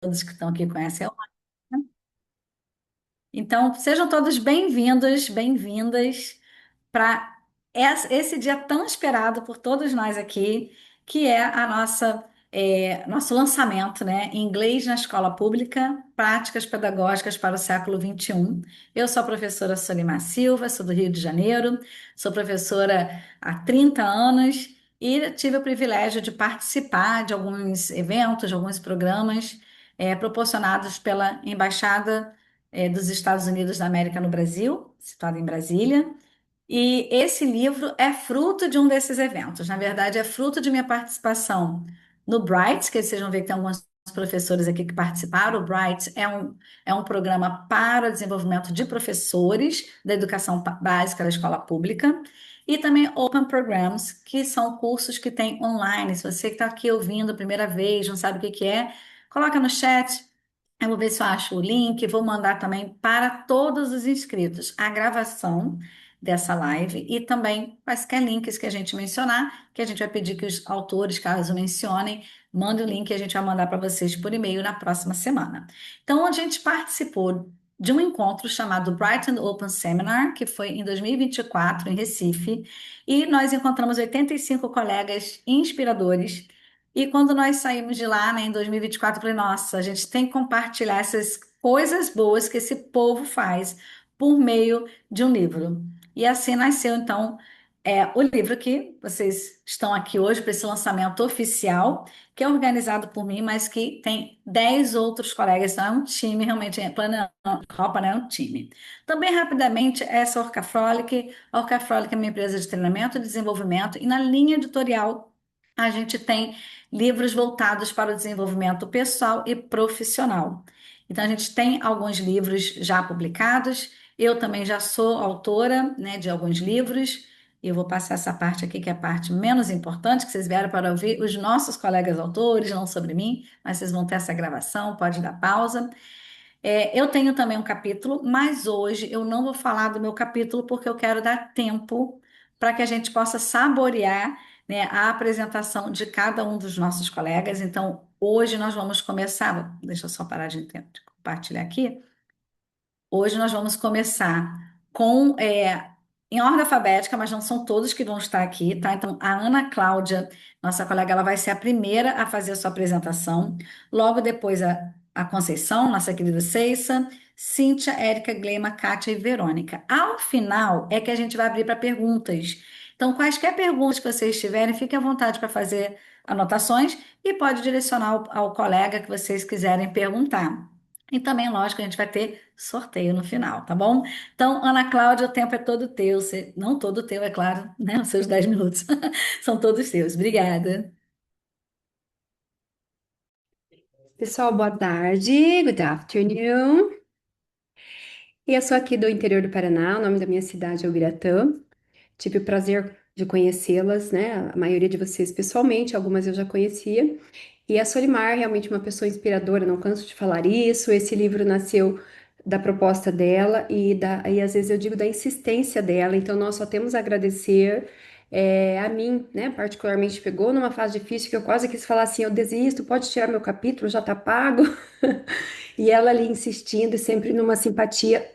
todos que estão aqui conhecem. Então, sejam todos bem-vindos, bem-vindas para esse dia tão esperado por todos nós aqui, que é a nosso lançamento, né? Inglês na Escola Pública, Práticas Pedagógicas para o Século XXI. Eu sou a professora Solimar Silva, sou do Rio de Janeiro, sou professora há 30 anos e tive o privilégio de participar de alguns eventos, de alguns programas, proporcionados pela Embaixada, dos Estados Unidos da América no Brasil, situada em Brasília. E esse livro é fruto de um desses eventos. Na verdade, é fruto de minha participação no Bright, que vocês vão ver que tem alguns professores aqui que participaram. O Bright é um programa para o desenvolvimento de professores da educação básica da escola pública. E também Open Programs, que são cursos que tem online. Se você que está aqui ouvindo a primeira vez, não sabe o que que é, coloca no chat. Eu vou ver se eu acho o link, vou mandar também para todos os inscritos a gravação dessa live e também quaisquer links que a gente mencionar, que a gente vai pedir que os autores, caso mencionem, mandem o link e a gente vai mandar para vocês por e-mail na próxima semana. Então, a gente participou de um encontro chamado Brighton Open Seminar, que foi em 2024, em Recife, e nós encontramos 85 colegas inspiradores e quando nós saímos de lá, né, em 2024, eu falei, nossa, a gente tem que compartilhar essas coisas boas que esse povo faz por meio de um livro. E assim nasceu, então, o livro que vocês estão aqui hoje para esse lançamento oficial, que é organizado por mim, mas que tem 10 outros colegas, então é um time, realmente, Plano Copa, né, é um time. Também, rapidamente, essa Orcafrolic. A Orcafrolic é uma empresa de treinamento e desenvolvimento, e na linha editorial a gente tem livros voltados para o desenvolvimento pessoal e profissional. Então, a gente tem alguns livros já publicados. Eu também já sou autora, né, de alguns livros. Eu vou passar essa parte aqui, que é a parte menos importante, que vocês vieram para ouvir os nossos colegas autores, não sobre mim, mas vocês vão ter essa gravação, pode dar pausa. Eu tenho também um capítulo, mas hoje eu não vou falar do meu capítulo porque eu quero dar tempo para que a gente possa saborear, né, a apresentação de cada um dos nossos colegas. Então, hoje nós vamos começar. Deixa eu só parar de compartilhar aqui. Hoje nós vamos começar em ordem alfabética, mas não são todos que vão estar aqui, tá? Então, a Ana Cláudia, nossa colega, ela vai ser a primeira a fazer a sua apresentação. Logo depois, a Conceição, nossa querida Ceissa, Cíntia, Érica, Gleima, Kátia e Verônica. Ao final, é que a gente vai abrir para perguntas. Então, quaisquer perguntas que vocês tiverem, fiquem à vontade para fazer anotações e pode direcionar ao colega que vocês quiserem perguntar. E também, lógico, a gente vai ter sorteio no final, tá bom? Então, Ana Cláudia, o tempo é todo teu. Não todo teu, é claro, né? Os seus 10 minutos são todos teus. Obrigada. Pessoal, boa tarde, good afternoon. E eu sou aqui do interior do Paraná, o nome da minha cidade é Ubiratã. Tive o prazer de conhecê-las, né? A maioria de vocês pessoalmente, algumas eu já conhecia. E a Solimar é realmente uma pessoa inspiradora, não canso de falar isso. Esse livro nasceu da proposta dela e às vezes eu digo da insistência dela, então nós só temos a agradecer. A mim, né, particularmente pegou numa fase difícil que eu quase quis falar assim, eu desisto, pode tirar meu capítulo, já tá pago. E ela ali insistindo e sempre numa simpatia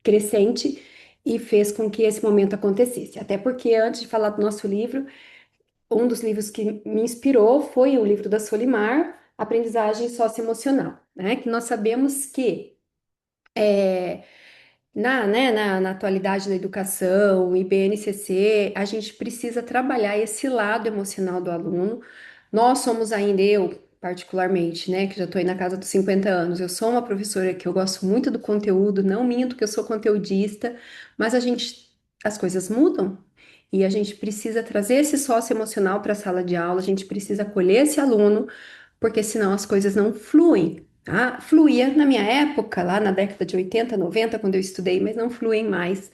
crescente e fez com que esse momento acontecesse. Até porque antes de falar do nosso livro, um dos livros que me inspirou foi o livro da Solimar, Aprendizagem Socioemocional, né? Que nós sabemos que na atualidade da educação e BNCC, a gente precisa trabalhar esse lado emocional do aluno. Nós somos ainda, eu particularmente, né, que já estou aí na casa dos 50 anos, eu sou uma professora que eu gosto muito do conteúdo, não minto que eu sou conteudista, mas as coisas mudam e a gente precisa trazer esse sócio emocional para a sala de aula, a gente precisa acolher esse aluno, porque senão as coisas não fluem. Tá? Fluía na minha época, lá na década de 80, 90, quando eu estudei, mas não fluem mais.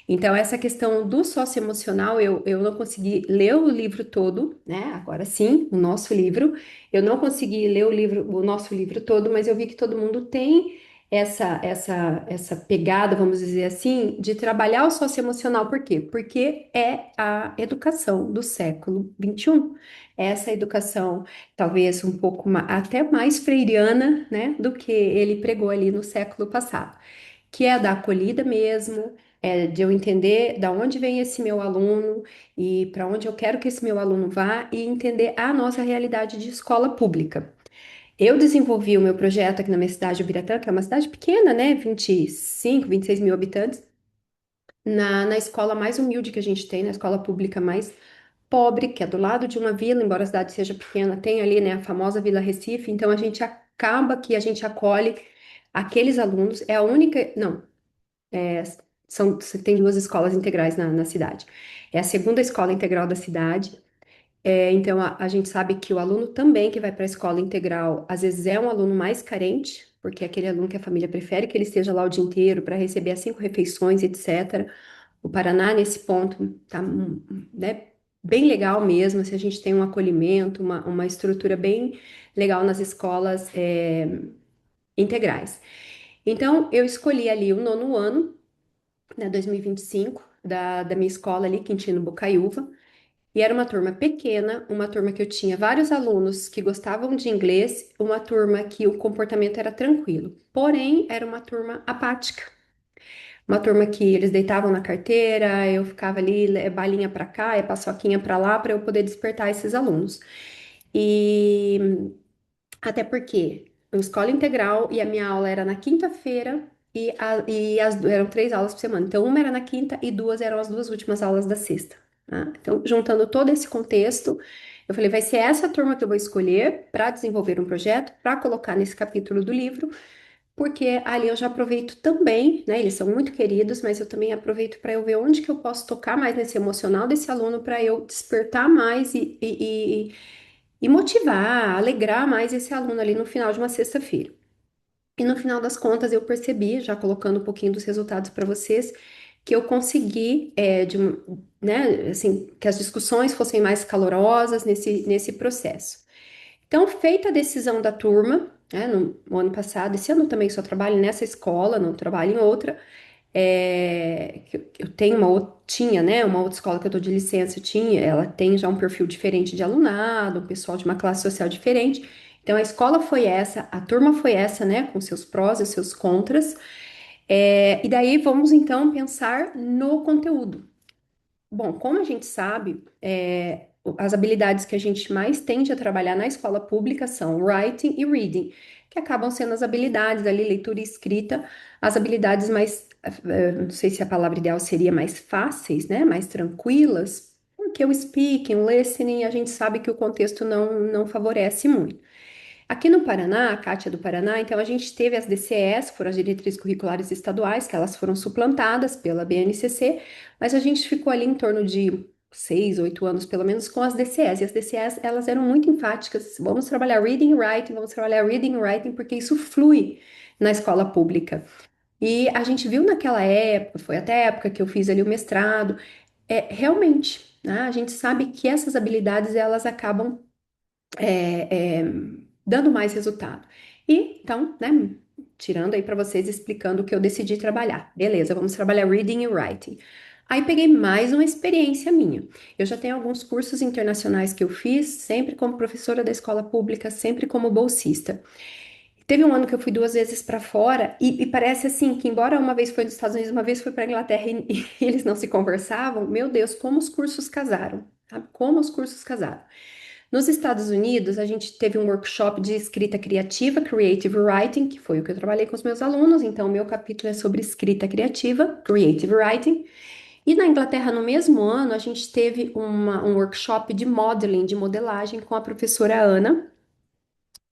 Então, essa questão do socioemocional, eu não consegui ler o livro todo, né? Agora sim, o nosso livro. Eu não consegui ler o nosso livro todo, mas eu vi que todo mundo tem. essa pegada, vamos dizer assim, de trabalhar o socioemocional. Por quê? Porque é a educação do século XXI. Essa educação, talvez um pouco até mais freiriana, né, do que ele pregou ali no século passado, que é da acolhida mesmo, é de eu entender da onde vem esse meu aluno e para onde eu quero que esse meu aluno vá e entender a nossa realidade de escola pública. Eu desenvolvi o meu projeto aqui na minha cidade, Ubiratã, que é uma cidade pequena, né? 26 mil habitantes, na escola mais humilde que a gente tem, na escola pública mais pobre, que é do lado de uma vila, embora a cidade seja pequena, tem ali, né, a famosa Vila Recife, então a gente acaba que a gente acolhe aqueles alunos, é a única, não, é, tem duas escolas integrais na cidade. É a segunda escola integral da cidade. Então, a gente sabe que o aluno também que vai para a escola integral, às vezes é um aluno mais carente, porque é aquele aluno que a família prefere que ele esteja lá o dia inteiro para receber as 5 refeições, etc. O Paraná, nesse ponto, tá, né, bem legal mesmo, se a gente tem um acolhimento, uma estrutura bem legal nas escolas, integrais. Então, eu escolhi ali o nono ano, né, 2025, da minha escola ali, Quintino Bocaiúva, e era uma turma pequena, uma turma que eu tinha vários alunos que gostavam de inglês, uma turma que o comportamento era tranquilo. Porém, era uma turma apática. Uma turma que eles deitavam na carteira, eu ficava ali, balinha para cá, é paçoquinha para lá, para eu poder despertar esses alunos. E até porque uma escola integral e a minha aula era na quinta-feira eram 3 aulas por semana. Então, uma era na quinta e duas eram as duas últimas aulas da sexta. Tá? Então, juntando todo esse contexto, eu falei, vai ser essa turma que eu vou escolher para desenvolver um projeto, para colocar nesse capítulo do livro, porque ali eu já aproveito também, né? Eles são muito queridos, mas eu também aproveito para eu ver onde que eu posso tocar mais nesse emocional desse aluno para eu despertar mais e motivar, alegrar mais esse aluno ali no final de uma sexta-feira. E no final das contas eu percebi, já colocando um pouquinho dos resultados para vocês, que eu consegui, né, assim, que as discussões fossem mais calorosas nesse processo. Então, feita a decisão da turma, né, no ano passado, esse ano eu também só trabalho nessa escola, não trabalho em outra, que eu tenho tinha, né, uma outra escola que eu tô de licença, ela tem já um perfil diferente de alunado, um pessoal de uma classe social diferente. Então a escola foi essa, a turma foi essa, né, com seus prós e seus contras. E daí vamos então pensar no conteúdo. Bom, como a gente sabe, as habilidades que a gente mais tende a trabalhar na escola pública são writing e reading, que acabam sendo as habilidades ali, leitura e escrita, as habilidades mais, não sei se a palavra ideal seria mais fáceis, né, mais tranquilas, porque o speaking, o listening, a gente sabe que o contexto não favorece muito. Aqui no Paraná, a Cátia do Paraná, então a gente teve as DCEs, que foram as diretrizes curriculares estaduais, que elas foram suplantadas pela BNCC, mas a gente ficou ali em torno de 6, 8 anos, pelo menos, com as DCEs. E as DCEs, elas eram muito enfáticas. Vamos trabalhar reading e writing, vamos trabalhar reading e writing, porque isso flui na escola pública. E a gente viu naquela época, foi até a época que eu fiz ali o mestrado, realmente, né, a gente sabe que essas habilidades, elas acabam é, é, dando mais resultado. E então, né, tirando aí para vocês, explicando o que eu decidi trabalhar. Beleza, vamos trabalhar reading e writing. Aí peguei mais uma experiência minha. Eu já tenho alguns cursos internacionais que eu fiz, sempre como professora da escola pública, sempre como bolsista. Teve um ano que eu fui 2 vezes para fora e parece assim que, embora uma vez foi nos Estados Unidos, uma vez foi para Inglaterra e eles não se conversavam, meu Deus, como os cursos casaram, sabe? Como os cursos casaram. Nos Estados Unidos, a gente teve um workshop de escrita criativa, Creative Writing, que foi o que eu trabalhei com os meus alunos. Então, o meu capítulo é sobre escrita criativa, Creative Writing. E na Inglaterra, no mesmo ano, a gente teve um workshop de modeling, de modelagem, com a professora Ana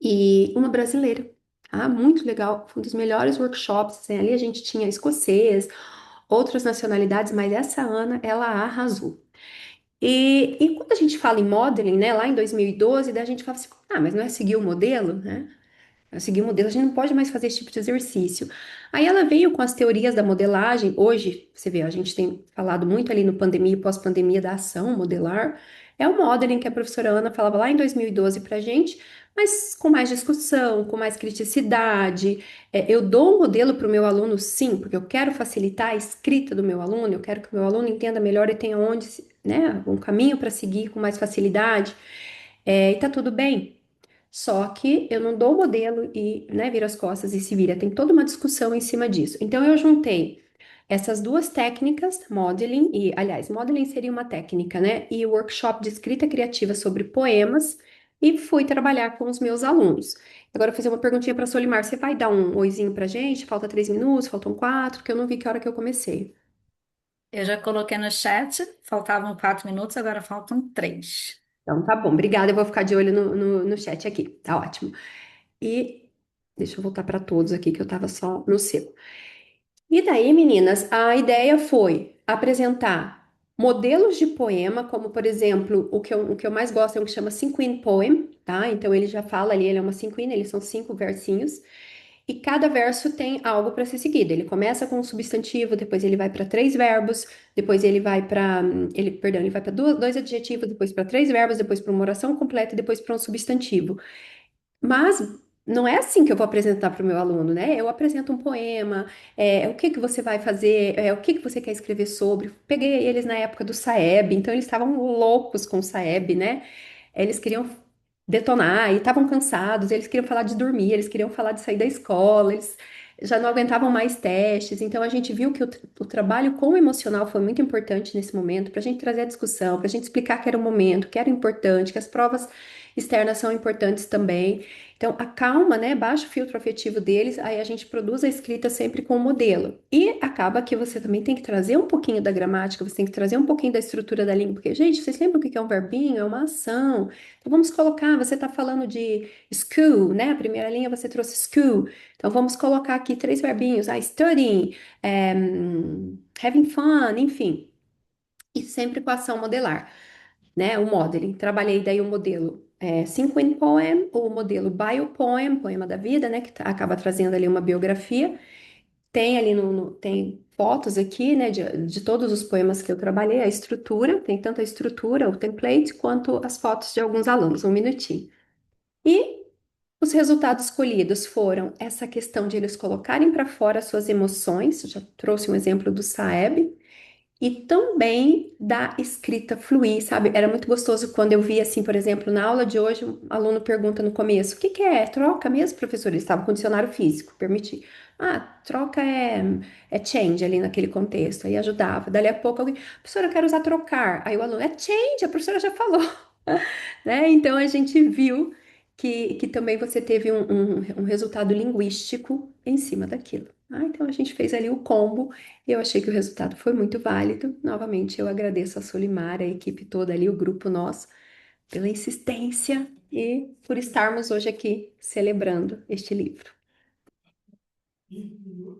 e uma brasileira. Ah, muito legal, foi um dos melhores workshops. Assim, ali a gente tinha escocês, outras nacionalidades, mas essa Ana, ela arrasou. E quando a gente fala em modeling, né, lá em 2012, daí a gente fala assim, ah, mas não é seguir o modelo, né? É seguir o modelo, a gente não pode mais fazer esse tipo de exercício. Aí ela veio com as teorias da modelagem. Hoje, você vê, a gente tem falado muito ali no pandemia e pós-pandemia da ação modelar. É o modeling que a professora Ana falava lá em 2012 pra gente, mas com mais discussão, com mais criticidade. Eu dou um modelo para o meu aluno, sim, porque eu quero facilitar a escrita do meu aluno, eu quero que o meu aluno entenda melhor e tenha onde, né, um caminho para seguir com mais facilidade. E tá tudo bem. Só que eu não dou o modelo e, né, vira as costas e se vira. Tem toda uma discussão em cima disso. Então eu juntei essas duas técnicas, modeling e, aliás, modeling seria uma técnica, né? E o workshop de escrita criativa sobre poemas e fui trabalhar com os meus alunos. Agora eu vou fazer uma perguntinha para a Solimar. Você vai dar um oizinho pra gente? Falta 3 minutos, faltam 4, que eu não vi que hora que eu comecei. Eu já coloquei no chat, faltavam 4 minutos, agora faltam 3. Então tá bom, obrigada. Eu vou ficar de olho no chat aqui. Tá ótimo. E deixa eu voltar para todos aqui, que eu tava só no seu. E daí, meninas, a ideia foi apresentar modelos de poema, como por exemplo, o que eu mais gosto é um que chama Cinquin Poem, tá? Então ele já fala ali, ele é uma cinquina, eles são 5 versinhos, e cada verso tem algo para ser seguido. Ele começa com um substantivo, depois ele vai para 3 verbos, depois ele vai para, perdão, ele vai para dois adjetivos, depois para 3 verbos, depois para uma oração completa e depois para um substantivo. Mas não é assim que eu vou apresentar para o meu aluno, né? Eu apresento um poema, o que que você vai fazer, o que que você quer escrever sobre. Peguei eles na época do Saeb, então eles estavam loucos com o Saeb, né? Eles queriam detonar e estavam cansados, eles queriam falar de dormir, eles queriam falar de sair da escola, eles já não aguentavam mais testes. Então a gente viu que o trabalho com o emocional foi muito importante nesse momento, para a gente trazer a discussão, para a gente explicar que era o momento, que era importante, que as provas externas são importantes também. Então, acalma, né? Baixa o filtro afetivo deles, aí a gente produz a escrita sempre com o modelo. E acaba que você também tem que trazer um pouquinho da gramática, você tem que trazer um pouquinho da estrutura da língua, porque, gente, vocês lembram o que é um verbinho? É uma ação. Então, vamos colocar, você está falando de school, né? A primeira linha você trouxe school. Então, vamos colocar aqui 3 verbinhos, studying, having fun, enfim. E sempre com a ação modelar, né? O modeling. Trabalhei daí o modelo Cinquin Poem, o modelo Biopoem, poema da vida, né? Que acaba trazendo ali uma biografia. Tem ali tem fotos aqui, né? De todos os poemas que eu trabalhei, a estrutura, tem tanto a estrutura, o template, quanto as fotos de alguns alunos. Um minutinho. E os resultados escolhidos foram essa questão de eles colocarem para fora suas emoções. Eu já trouxe um exemplo do Saeb e também da escrita fluir, sabe? Era muito gostoso quando eu via, assim, por exemplo, na aula de hoje, um aluno pergunta no começo: o que que é? Troca mesmo, professor? Ele estava com dicionário físico, permiti. Ah, troca é change ali naquele contexto. Aí ajudava. Dali a pouco alguém, professora, eu quero usar trocar. Aí o aluno, é change, a professora já falou, né? Então a gente viu que também você teve um resultado linguístico em cima daquilo. Então a gente fez ali o combo e eu achei que o resultado foi muito válido. Novamente, eu agradeço a Solimar, a equipe toda ali, o grupo nosso, pela insistência e por estarmos hoje aqui celebrando este livro.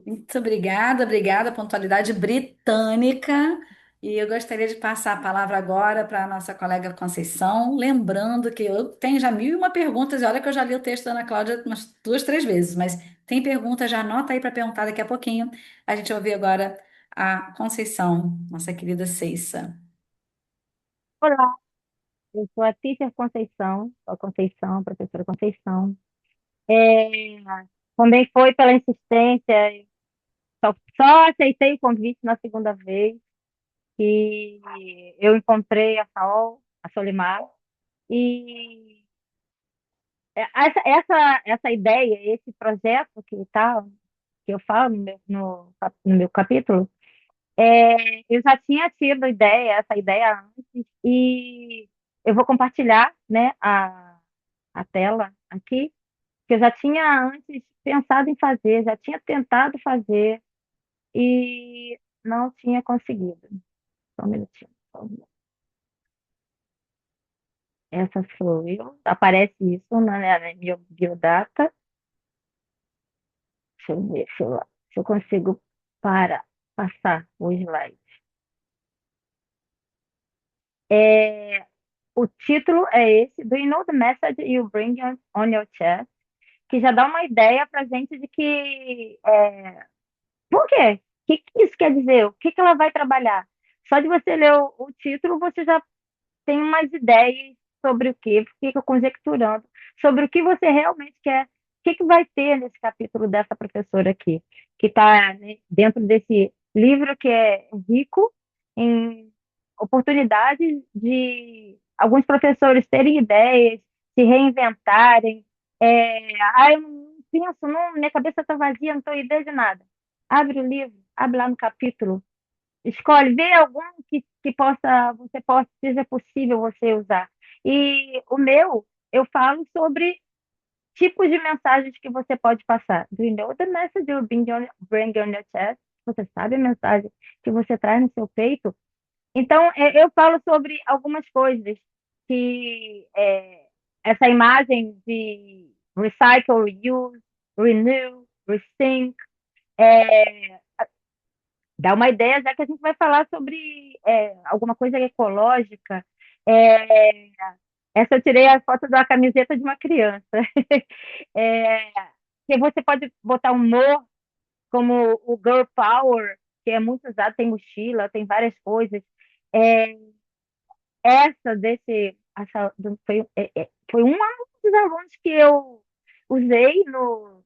Muito obrigada, obrigada, pontualidade britânica. E eu gostaria de passar a palavra agora para a nossa colega Conceição, lembrando que eu tenho já 1.001 perguntas, e olha que eu já li o texto da Ana Cláudia umas 2, 3 vezes, mas tem pergunta, já anota aí para perguntar daqui a pouquinho. A gente vai ouvir agora a Conceição, nossa querida Ceissa. Olá, eu sou a Teacher Conceição, a Conceição, a professora Conceição. É, também foi pela insistência, só aceitei o convite na segunda vez que eu encontrei a Solimar, e essa ideia, esse projeto que eu falo no meu capítulo, eu já tinha tido essa ideia antes, e eu vou compartilhar, né, a tela aqui, que eu já tinha antes pensado em fazer, já tinha tentado fazer e não tinha conseguido. Só um minutinho. Só um minuto. Essa sou eu. Aparece isso na minha biodata. Deixa eu ver se eu consigo passar o slide. É, o título é esse: Do you know the message you bring on your chest? Que já dá uma ideia para gente de que por quê? O que isso quer dizer? O que ela vai trabalhar? Só de você ler o título, você já tem umas ideias sobre o quê? Fica conjecturando. sobre o que você realmente quer, o que que vai ter nesse capítulo dessa professora aqui, que está, né, dentro desse livro que é rico em oportunidades de alguns professores terem ideias, se reinventarem. Eu não penso, não, minha cabeça está vazia, não tenho ideia de nada. Abre o livro, abre lá no capítulo, escolhe, vê algum que seja possível você usar. E o meu, eu falo sobre tipos de mensagens que você pode passar. Do you know the message you bring on your chest? Você sabe a mensagem que você traz no seu peito? Então, eu falo sobre algumas coisas que essa imagem de recycle, reuse, renew, rethink, é, dá uma ideia, já que a gente vai falar sobre alguma coisa ecológica. É, essa eu tirei a foto da camiseta de uma criança. É, que você pode botar humor, como o Girl Power, que é muito usado, tem mochila, tem várias coisas. É, foi um dos alunos que eu usei no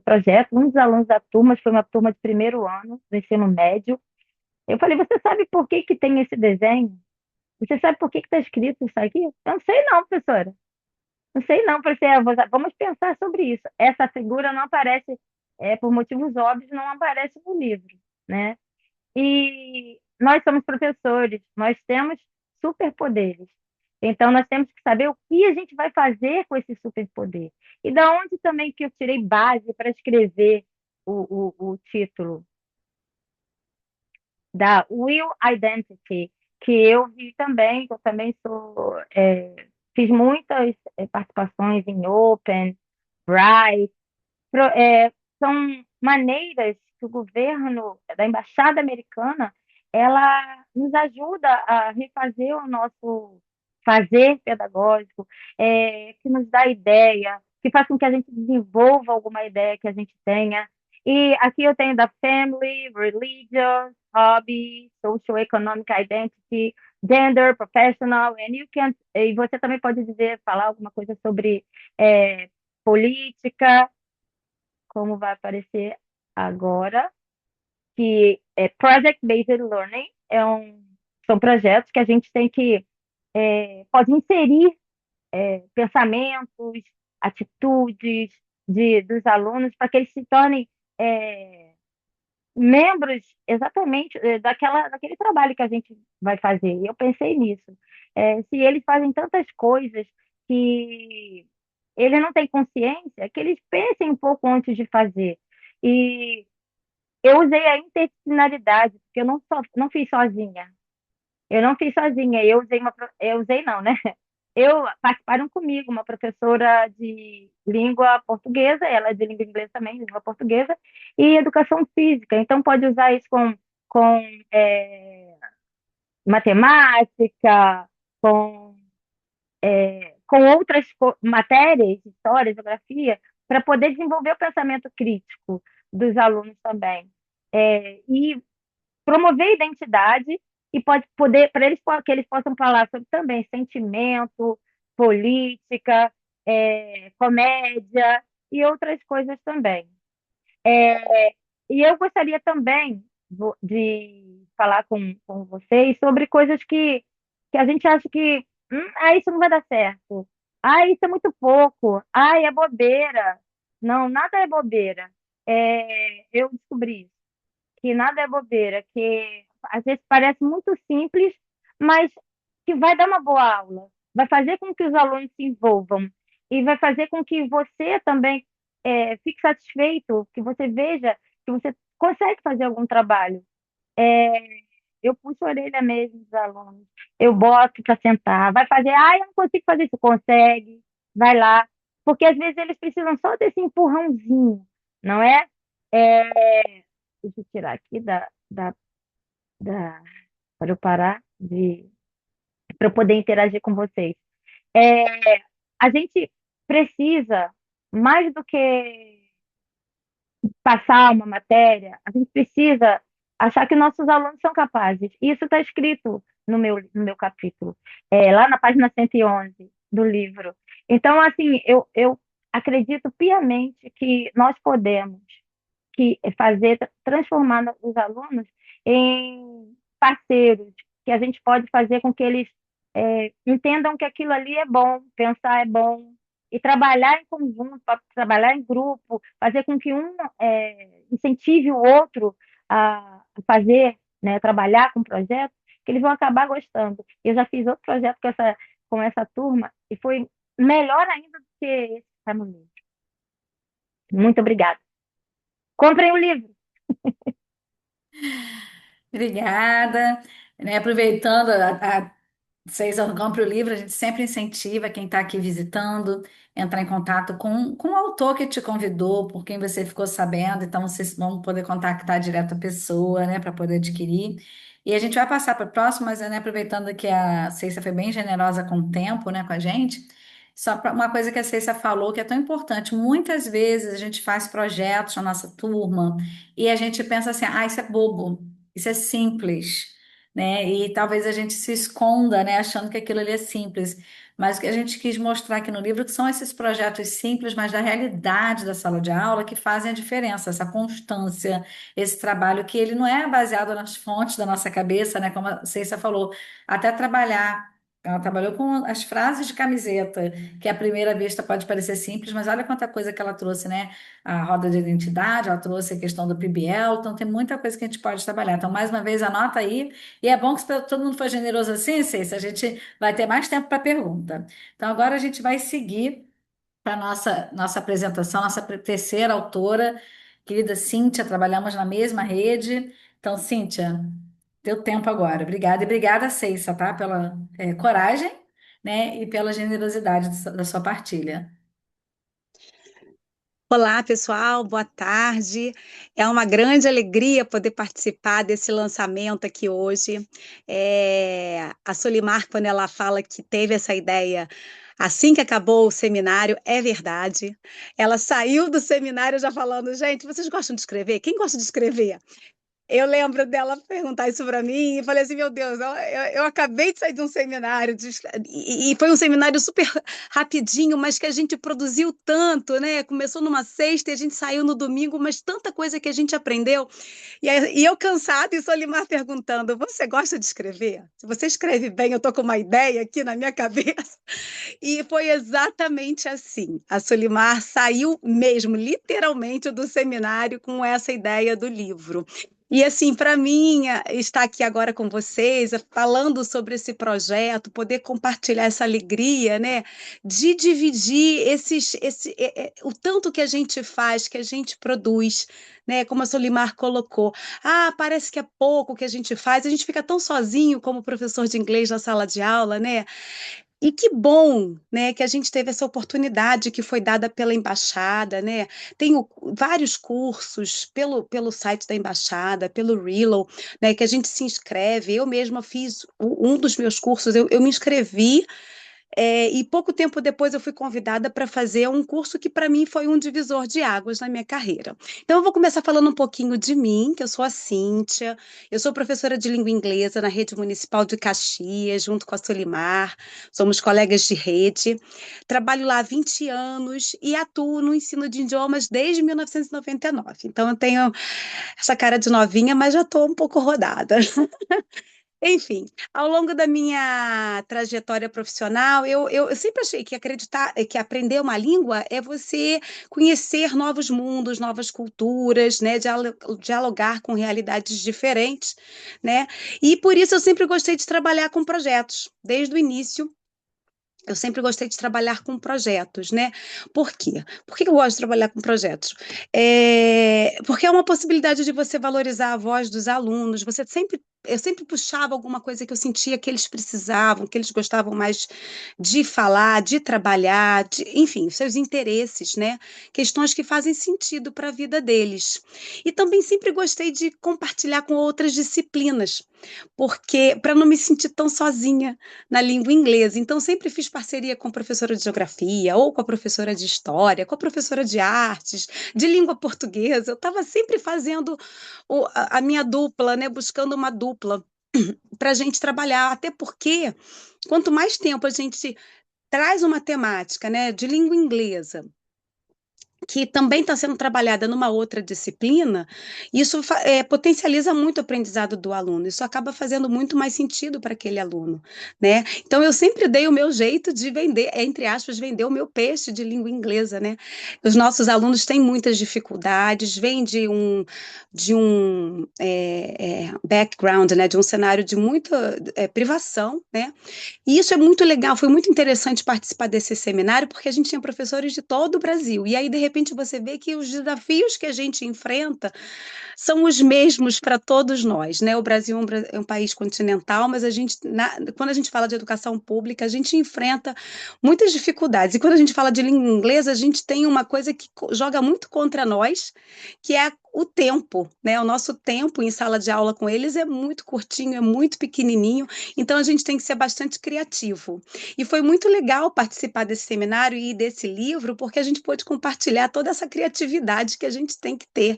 projeto, um dos alunos da turma, foi uma turma de primeiro ano do ensino médio. Eu falei, você sabe por que que tem esse desenho? Você sabe por que que está escrito isso aqui? Eu não sei não, professora. Não sei não, falei assim, vamos pensar sobre isso. Essa figura não aparece, por motivos óbvios, não aparece no livro, né? E nós somos professores, nós temos superpoderes. Então, nós temos que saber o que a gente vai fazer com esse superpoder. E da onde também que eu tirei base para escrever o título da Will Identity, que eu vi também, que eu também fiz muitas participações em Open, Bright, são maneiras que o governo da Embaixada Americana ela nos ajuda a refazer o nosso fazer pedagógico, que nos dá ideia, que faz com que a gente desenvolva alguma ideia que a gente tenha. E aqui eu tenho da Family, Religion, Hobby, Social Economic Identity, Gender, Professional, e você também pode falar alguma coisa sobre política, como vai aparecer agora, que é Project-Based Learning, são projetos que a gente tem que pode inserir pensamentos, atitudes dos alunos para que eles se tornem membros exatamente daquele trabalho que a gente vai fazer. Eu pensei nisso. Se eles fazem tantas coisas que eles não têm consciência, que eles pensem um pouco antes de fazer. E eu usei a interdisciplinaridade, porque eu não fiz sozinha. Eu não fiz sozinha, eu usei não, né? Participaram comigo uma professora de língua portuguesa, ela é de língua inglesa também, língua portuguesa, e educação física. Então, pode usar isso com matemática, com, com outras matérias, história, geografia, para poder desenvolver o pensamento crítico dos alunos também. E promover identidade e pode poder para eles que eles possam falar sobre também sentimento, política, comédia e outras coisas também. É, e eu gostaria também de falar com vocês sobre coisas que a gente acha que isso não vai dar certo. Isso é muito pouco. É bobeira. Não, nada é bobeira. Eu descobri que nada é bobeira, que às vezes parece muito simples, mas que vai dar uma boa aula, vai fazer com que os alunos se envolvam e vai fazer com que você também fique satisfeito, que você veja que você consegue fazer algum trabalho. É, eu puxo a orelha mesmo dos alunos, eu boto para sentar, vai fazer, eu não consigo fazer isso, consegue, vai lá, porque às vezes eles precisam só desse empurrãozinho, não é? Deixa eu tirar aqui da para eu parar para eu poder interagir com vocês. É, a gente precisa, mais do que passar uma matéria, a gente precisa achar que nossos alunos são capazes. Isso está escrito no meu capítulo, lá na página 111 do livro. Então, assim, eu acredito piamente que nós podemos fazer, transformar os alunos em parceiros, que a gente pode fazer com que eles entendam que aquilo ali é bom, pensar é bom, e trabalhar em conjunto, trabalhar em grupo, fazer com que um incentive o outro a fazer, né, trabalhar com projetos, que eles vão acabar gostando. Eu já fiz outro projeto com essa turma e foi melhor ainda do que esse que está no livro. Muito obrigada. Comprem o livro. Obrigada. Né, aproveitando vocês compram o livro, a gente sempre incentiva quem está aqui visitando, entrar em contato com o autor que te convidou, por quem você ficou sabendo, então vocês vão poder contactar direto a pessoa, né, para poder adquirir. E a gente vai passar para o próximo, mas né, aproveitando que a Ceissa foi bem generosa com o tempo, né, com a gente, só uma coisa que a Ceissa falou que é tão importante, muitas vezes a gente faz projetos na nossa turma e a gente pensa assim, ah, isso é bobo, isso é simples, né? E talvez a gente se esconda, né, achando que aquilo ali é simples. Mas o que a gente quis mostrar aqui no livro que são esses projetos simples, mas da realidade da sala de aula que fazem a diferença, essa constância, esse trabalho que ele não é baseado nas fontes da nossa cabeça, né? Como a Ceissa falou, até trabalhar. Ela trabalhou com as frases de camiseta, que à primeira vista pode parecer simples, mas olha quanta coisa que ela trouxe, né? A roda de identidade, ela trouxe a questão do PBL, então tem muita coisa que a gente pode trabalhar. Então, mais uma vez, anota aí e é bom que se todo mundo for generoso assim, Cícero, a gente vai ter mais tempo para pergunta. Então, agora a gente vai seguir para a nossa apresentação, nossa terceira autora, querida Cíntia, trabalhamos na mesma rede. Então, Cíntia, deu tempo agora. Obrigada. E obrigada, Ceissa, tá? Pela coragem, né? E pela generosidade da sua partilha. Olá, pessoal, boa tarde. É uma grande alegria poder participar desse lançamento aqui hoje. A Solimar, quando ela fala que teve essa ideia assim que acabou o seminário, é verdade. Ela saiu do seminário já falando, gente, vocês gostam de escrever? Quem gosta de escrever? Eu lembro dela perguntar isso para mim e falei assim, meu Deus, eu acabei de sair de um seminário e foi um seminário super rapidinho, mas que a gente produziu tanto, né? Começou numa sexta e a gente saiu no domingo, mas tanta coisa que a gente aprendeu. E eu cansada e Solimar perguntando, você gosta de escrever? Se você escreve bem, eu tô com uma ideia aqui na minha cabeça. E foi exatamente assim. A Solimar saiu mesmo, literalmente, do seminário com essa ideia do livro. E assim, para mim, estar aqui agora com vocês, falando sobre esse projeto, poder compartilhar essa alegria, né, de dividir o tanto que a gente faz, que a gente produz, né, como a Solimar colocou. Ah, parece que é pouco que a gente fica tão sozinho como professor de inglês na sala de aula, né? E que bom, né, que a gente teve essa oportunidade que foi dada pela embaixada, né? Tenho vários cursos pelo site da embaixada, pelo Relo, né, que a gente se inscreve. Eu mesma fiz um dos meus cursos, eu me inscrevi e pouco tempo depois eu fui convidada para fazer um curso que para mim foi um divisor de águas na minha carreira. Então eu vou começar falando um pouquinho de mim, que eu sou a Cíntia, eu sou professora de língua inglesa na rede municipal de Caxias, junto com a Solimar, somos colegas de rede, trabalho lá há 20 anos e atuo no ensino de idiomas desde 1999. Então eu tenho essa cara de novinha, mas já estou um pouco rodada. Enfim, ao longo da minha trajetória profissional, eu sempre achei que acreditar, que aprender uma língua é você conhecer novos mundos, novas culturas, né, dialogar com realidades diferentes, né? E por isso eu sempre gostei de trabalhar com projetos, desde o início. Eu sempre gostei de trabalhar com projetos, né? Por quê? Por que eu gosto de trabalhar com projetos? Porque é uma possibilidade de você valorizar a voz dos alunos. Eu sempre puxava alguma coisa que eu sentia que eles precisavam, que eles gostavam mais de falar, de trabalhar, enfim, seus interesses, né? Questões que fazem sentido para a vida deles. E também sempre gostei de compartilhar com outras disciplinas, porque para não me sentir tão sozinha na língua inglesa. Então, sempre fiz parceria com a professora de geografia, ou com a professora de história, com a professora de artes, de língua portuguesa. Eu estava sempre fazendo a minha dupla, né? Buscando uma dupla para a gente trabalhar, até porque quanto mais tempo a gente traz uma temática, né, de língua inglesa, que também está sendo trabalhada numa outra disciplina, isso potencializa muito o aprendizado do aluno, isso acaba fazendo muito mais sentido para aquele aluno, né? Então, eu sempre dei o meu jeito de vender, entre aspas, vender o meu peixe de língua inglesa, né? Os nossos alunos têm muitas dificuldades, vêm de um background, né? De um cenário de muita privação, né? E isso é muito legal, foi muito interessante participar desse seminário, porque a gente tinha professores de todo o Brasil. E aí, de repente, você vê que os desafios que a gente enfrenta são os mesmos para todos nós, né? O Brasil é um país continental, mas quando a gente fala de educação pública, a gente enfrenta muitas dificuldades. E quando a gente fala de língua inglesa, a gente tem uma coisa que joga muito contra nós, que é o tempo, né? O nosso tempo em sala de aula com eles é muito curtinho, é muito pequenininho, então a gente tem que ser bastante criativo. E foi muito legal participar desse seminário e desse livro, porque a gente pôde compartilhar toda essa criatividade que a gente tem que ter,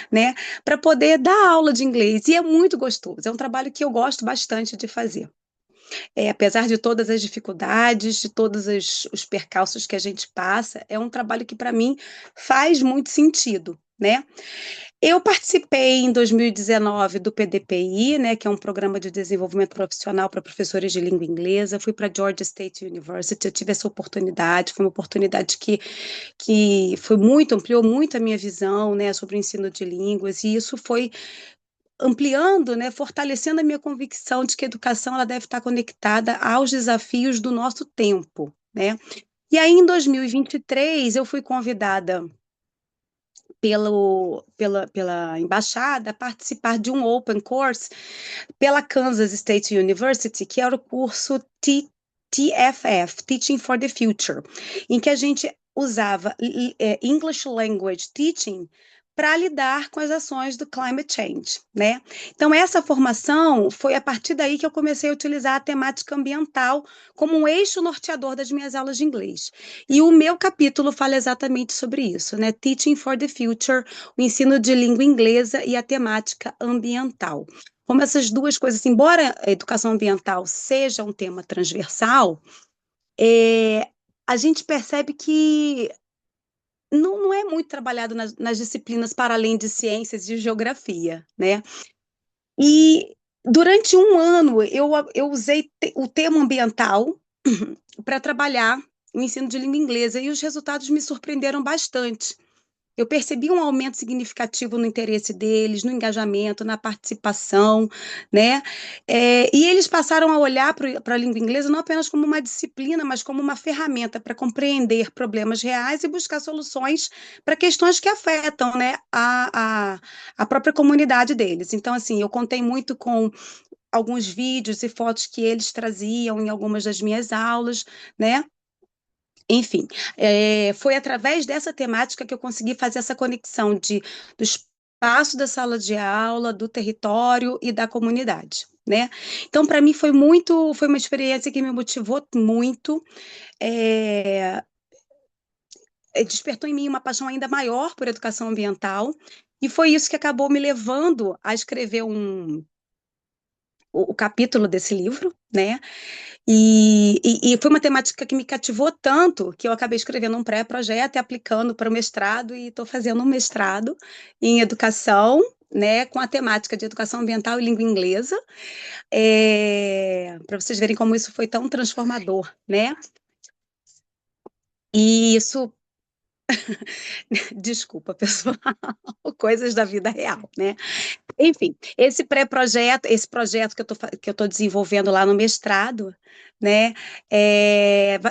né, para poder dar aula de inglês. E é muito gostoso, é um trabalho que eu gosto bastante de fazer. Apesar de todas as dificuldades, de todos os percalços que a gente passa, é um trabalho que, para mim, faz muito sentido, né? Eu participei em 2019 do PDPI, né, que é um programa de desenvolvimento profissional para professores de língua inglesa. Fui para a Georgia State University, eu tive essa oportunidade, foi uma oportunidade que ampliou muito a minha visão, né, sobre o ensino de línguas, e isso foi ampliando, né, fortalecendo a minha convicção de que a educação ela deve estar conectada aos desafios do nosso tempo, né? E aí, em 2023, eu fui convidada pela embaixada a participar de um open course pela Kansas State University, que era o curso TFF, Teaching for the Future, em que a gente usava English Language Teaching para lidar com as ações do climate change, né? Então, essa formação foi a partir daí que eu comecei a utilizar a temática ambiental como um eixo norteador das minhas aulas de inglês. E o meu capítulo fala exatamente sobre isso, né? Teaching for the Future, o ensino de língua inglesa e a temática ambiental. Como essas duas coisas, embora a educação ambiental seja um tema transversal, a gente percebe que não é muito trabalhado nas disciplinas para além de ciências e geografia, né? E durante um ano eu usei o tema ambiental para trabalhar o ensino de língua inglesa e os resultados me surpreenderam bastante. Eu percebi um aumento significativo no interesse deles, no engajamento, na participação, né? E eles passaram a olhar para a língua inglesa não apenas como uma disciplina, mas como uma ferramenta para compreender problemas reais e buscar soluções para questões que afetam, né, a própria comunidade deles. Então, assim, eu contei muito com alguns vídeos e fotos que eles traziam em algumas das minhas aulas, né? Enfim, foi através dessa temática que eu consegui fazer essa conexão do espaço da sala de aula, do território e da comunidade, né? Então, para mim foi uma experiência que me motivou muito, é, despertou em mim uma paixão ainda maior por educação ambiental, e foi isso que acabou me levando a escrever o capítulo desse livro, né? E foi uma temática que me cativou tanto que eu acabei escrevendo um pré-projeto e aplicando para o mestrado, e estou fazendo um mestrado em educação, né, com a temática de educação ambiental e língua inglesa, para vocês verem como isso foi tão transformador, né? E isso, desculpa, pessoal, coisas da vida real, né? Enfim, esse projeto que eu tô desenvolvendo lá no mestrado, né,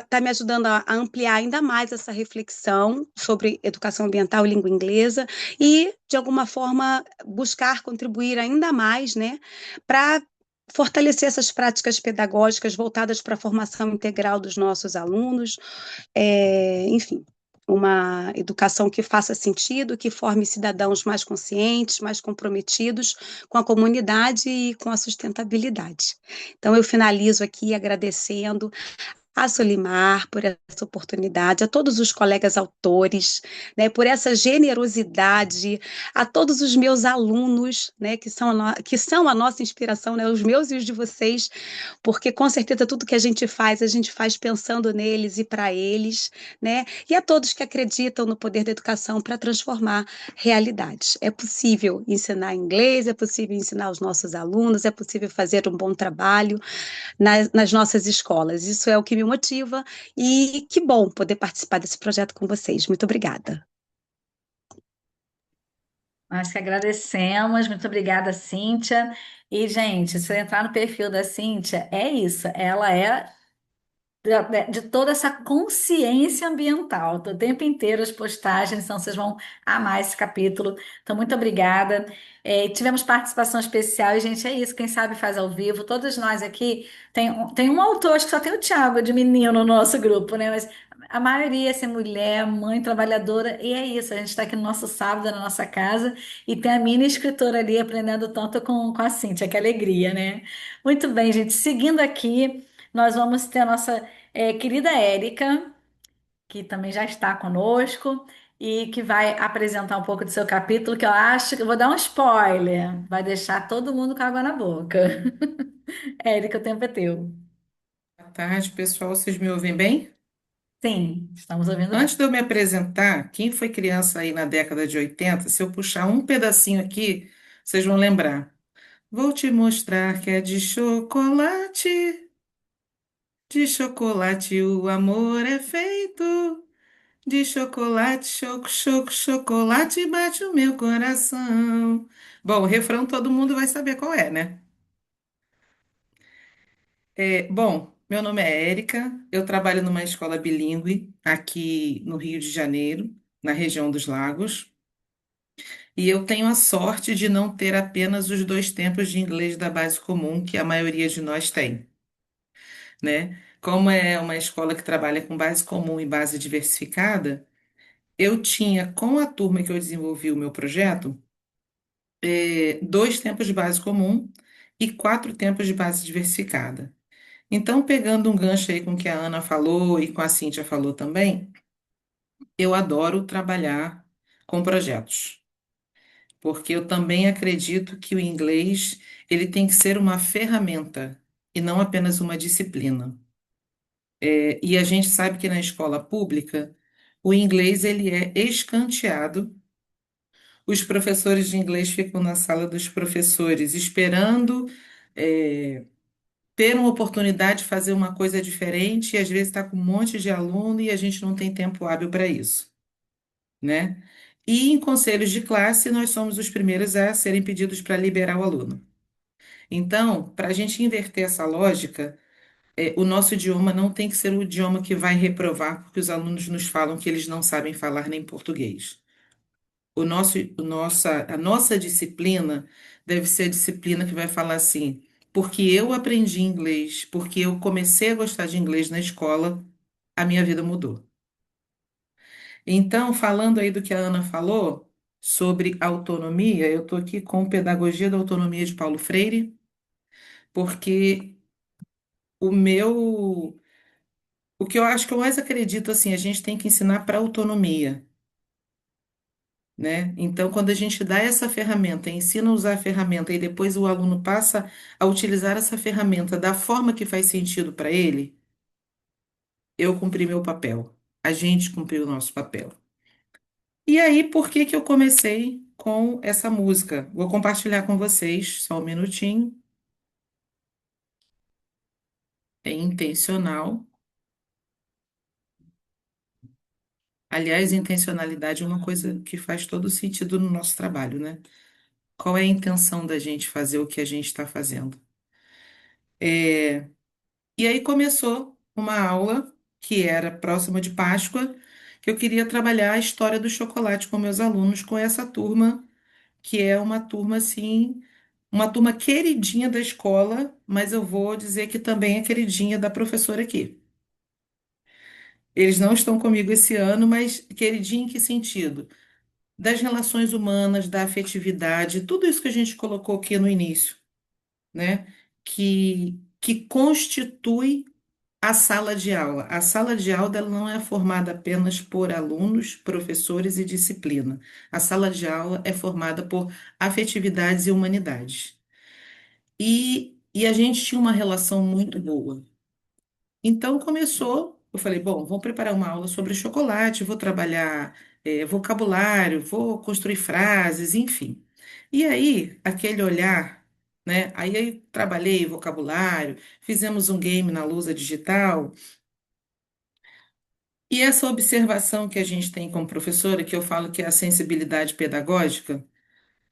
está me ajudando a ampliar ainda mais essa reflexão sobre educação ambiental e língua inglesa e, de alguma forma, buscar contribuir ainda mais, né, para fortalecer essas práticas pedagógicas voltadas para a formação integral dos nossos alunos, enfim, uma educação que faça sentido, que forme cidadãos mais conscientes, mais comprometidos com a comunidade e com a sustentabilidade. Então, eu finalizo aqui agradecendo a Solimar por essa oportunidade, a todos os colegas autores, né, por essa generosidade, a todos os meus alunos, né, que são a nossa inspiração, né, os meus e os de vocês, porque com certeza tudo que a gente faz pensando neles e para eles, né, e a todos que acreditam no poder da educação para transformar realidades. É possível ensinar inglês, é possível ensinar os nossos alunos, é possível fazer um bom trabalho nas nossas escolas. Isso é o que me motiva e que bom poder participar desse projeto com vocês. Muito obrigada. Nós que agradecemos, muito obrigada, Cíntia. E, gente, se você entrar no perfil da Cíntia, é isso, ela é de toda essa consciência ambiental, o tempo inteiro as postagens, então vocês vão amar esse capítulo. Então, muito obrigada. Tivemos participação especial, e, gente, é isso, quem sabe faz ao vivo. Todos nós aqui, tem um autor, acho que só tem o Thiago de menino no nosso grupo, né? Mas a maioria é mulher, mãe trabalhadora, e é isso, a gente está aqui no nosso sábado, na nossa casa, e tem a mini escritora ali aprendendo tanto com a Cíntia, que alegria, né? Muito bem, gente, seguindo aqui. Nós vamos ter a nossa querida Érica, que também já está conosco e que vai apresentar um pouco do seu capítulo, que eu acho que eu vou dar um spoiler, vai deixar todo mundo com água na boca. Érica, o tempo é teu. Boa tarde, pessoal. Vocês me ouvem bem? Sim, estamos ouvindo bem. Antes de eu me apresentar, quem foi criança aí na década de 80, se eu puxar um pedacinho aqui, vocês vão lembrar. Vou te mostrar que é de chocolate o amor é feito. De chocolate, chocolate bate o meu coração. Bom, o refrão todo mundo vai saber qual é, né? Bom, meu nome é Érica, eu trabalho numa escola bilíngue aqui no Rio de Janeiro, na região dos Lagos, e eu tenho a sorte de não ter apenas os dois tempos de inglês da base comum que a maioria de nós tem, né? Como é uma escola que trabalha com base comum e base diversificada, eu tinha, com a turma que eu desenvolvi o meu projeto, dois tempos de base comum e quatro tempos de base diversificada. Então, pegando um gancho aí com o que a Ana falou e com a Cíntia falou também, eu adoro trabalhar com projetos, porque eu também acredito que o inglês, ele tem que ser uma ferramenta e não apenas uma disciplina. E a gente sabe que na escola pública, o inglês, ele é escanteado. Os professores de inglês ficam na sala dos professores esperando, é, ter uma oportunidade de fazer uma coisa diferente e às vezes está com um monte de aluno e a gente não tem tempo hábil para isso, né? E em conselhos de classe, nós somos os primeiros a serem pedidos para liberar o aluno. Então, para a gente inverter essa lógica, o nosso idioma não tem que ser o idioma que vai reprovar, porque os alunos nos falam que eles não sabem falar nem português. A nossa disciplina deve ser a disciplina que vai falar assim, porque eu aprendi inglês, porque eu comecei a gostar de inglês na escola, a minha vida mudou. Então, falando aí do que a Ana falou sobre autonomia, eu estou aqui com Pedagogia da Autonomia de Paulo Freire, porque o meu, o que eu acho que eu mais acredito assim, a gente tem que ensinar para autonomia. Né? Então, quando a gente dá essa ferramenta, ensina a usar a ferramenta e depois o aluno passa a utilizar essa ferramenta da forma que faz sentido para ele, eu cumpri meu papel. A gente cumpriu o nosso papel. E aí, por que que eu comecei com essa música? Vou compartilhar com vocês, só um minutinho. É intencional. Aliás, intencionalidade é uma coisa que faz todo sentido no nosso trabalho, né? Qual é a intenção da gente fazer o que a gente está fazendo? É, E aí começou uma aula que era próxima de Páscoa, que eu queria trabalhar a história do chocolate com meus alunos, com essa turma, que é uma turma assim, uma turma queridinha da escola, mas eu vou dizer que também é queridinha da professora aqui. Eles não estão comigo esse ano, mas queridinha em que sentido? Das relações humanas, da afetividade, tudo isso que a gente colocou aqui no início, né? Que constitui a sala de aula. A sala de aula ela não é formada apenas por alunos, professores e disciplina. A sala de aula é formada por afetividades e humanidades. E a gente tinha uma relação muito boa. Então começou, eu falei, bom, vou preparar uma aula sobre chocolate, vou trabalhar vocabulário, vou construir frases, enfim. E aí, aquele olhar, né? Aí trabalhei vocabulário, fizemos um game na lousa digital, e essa observação que a gente tem como professora, que eu falo que é a sensibilidade pedagógica,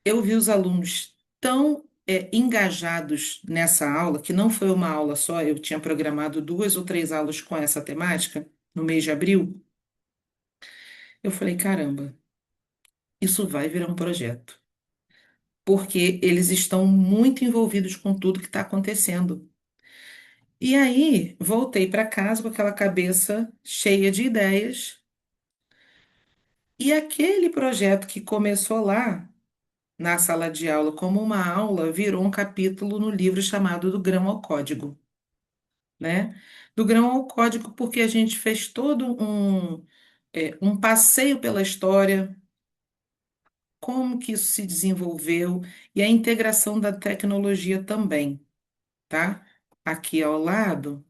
eu vi os alunos tão engajados nessa aula, que não foi uma aula só, eu tinha programado 2 ou 3 aulas com essa temática no mês de abril. Eu falei, caramba, isso vai virar um projeto, porque eles estão muito envolvidos com tudo que está acontecendo. E aí, voltei para casa com aquela cabeça cheia de ideias, e aquele projeto que começou lá na sala de aula como uma aula virou um capítulo no livro chamado Do Grão ao Código. Né? Do grão ao código, porque a gente fez todo um passeio pela história, como que isso se desenvolveu e a integração da tecnologia também, tá? Aqui ao lado,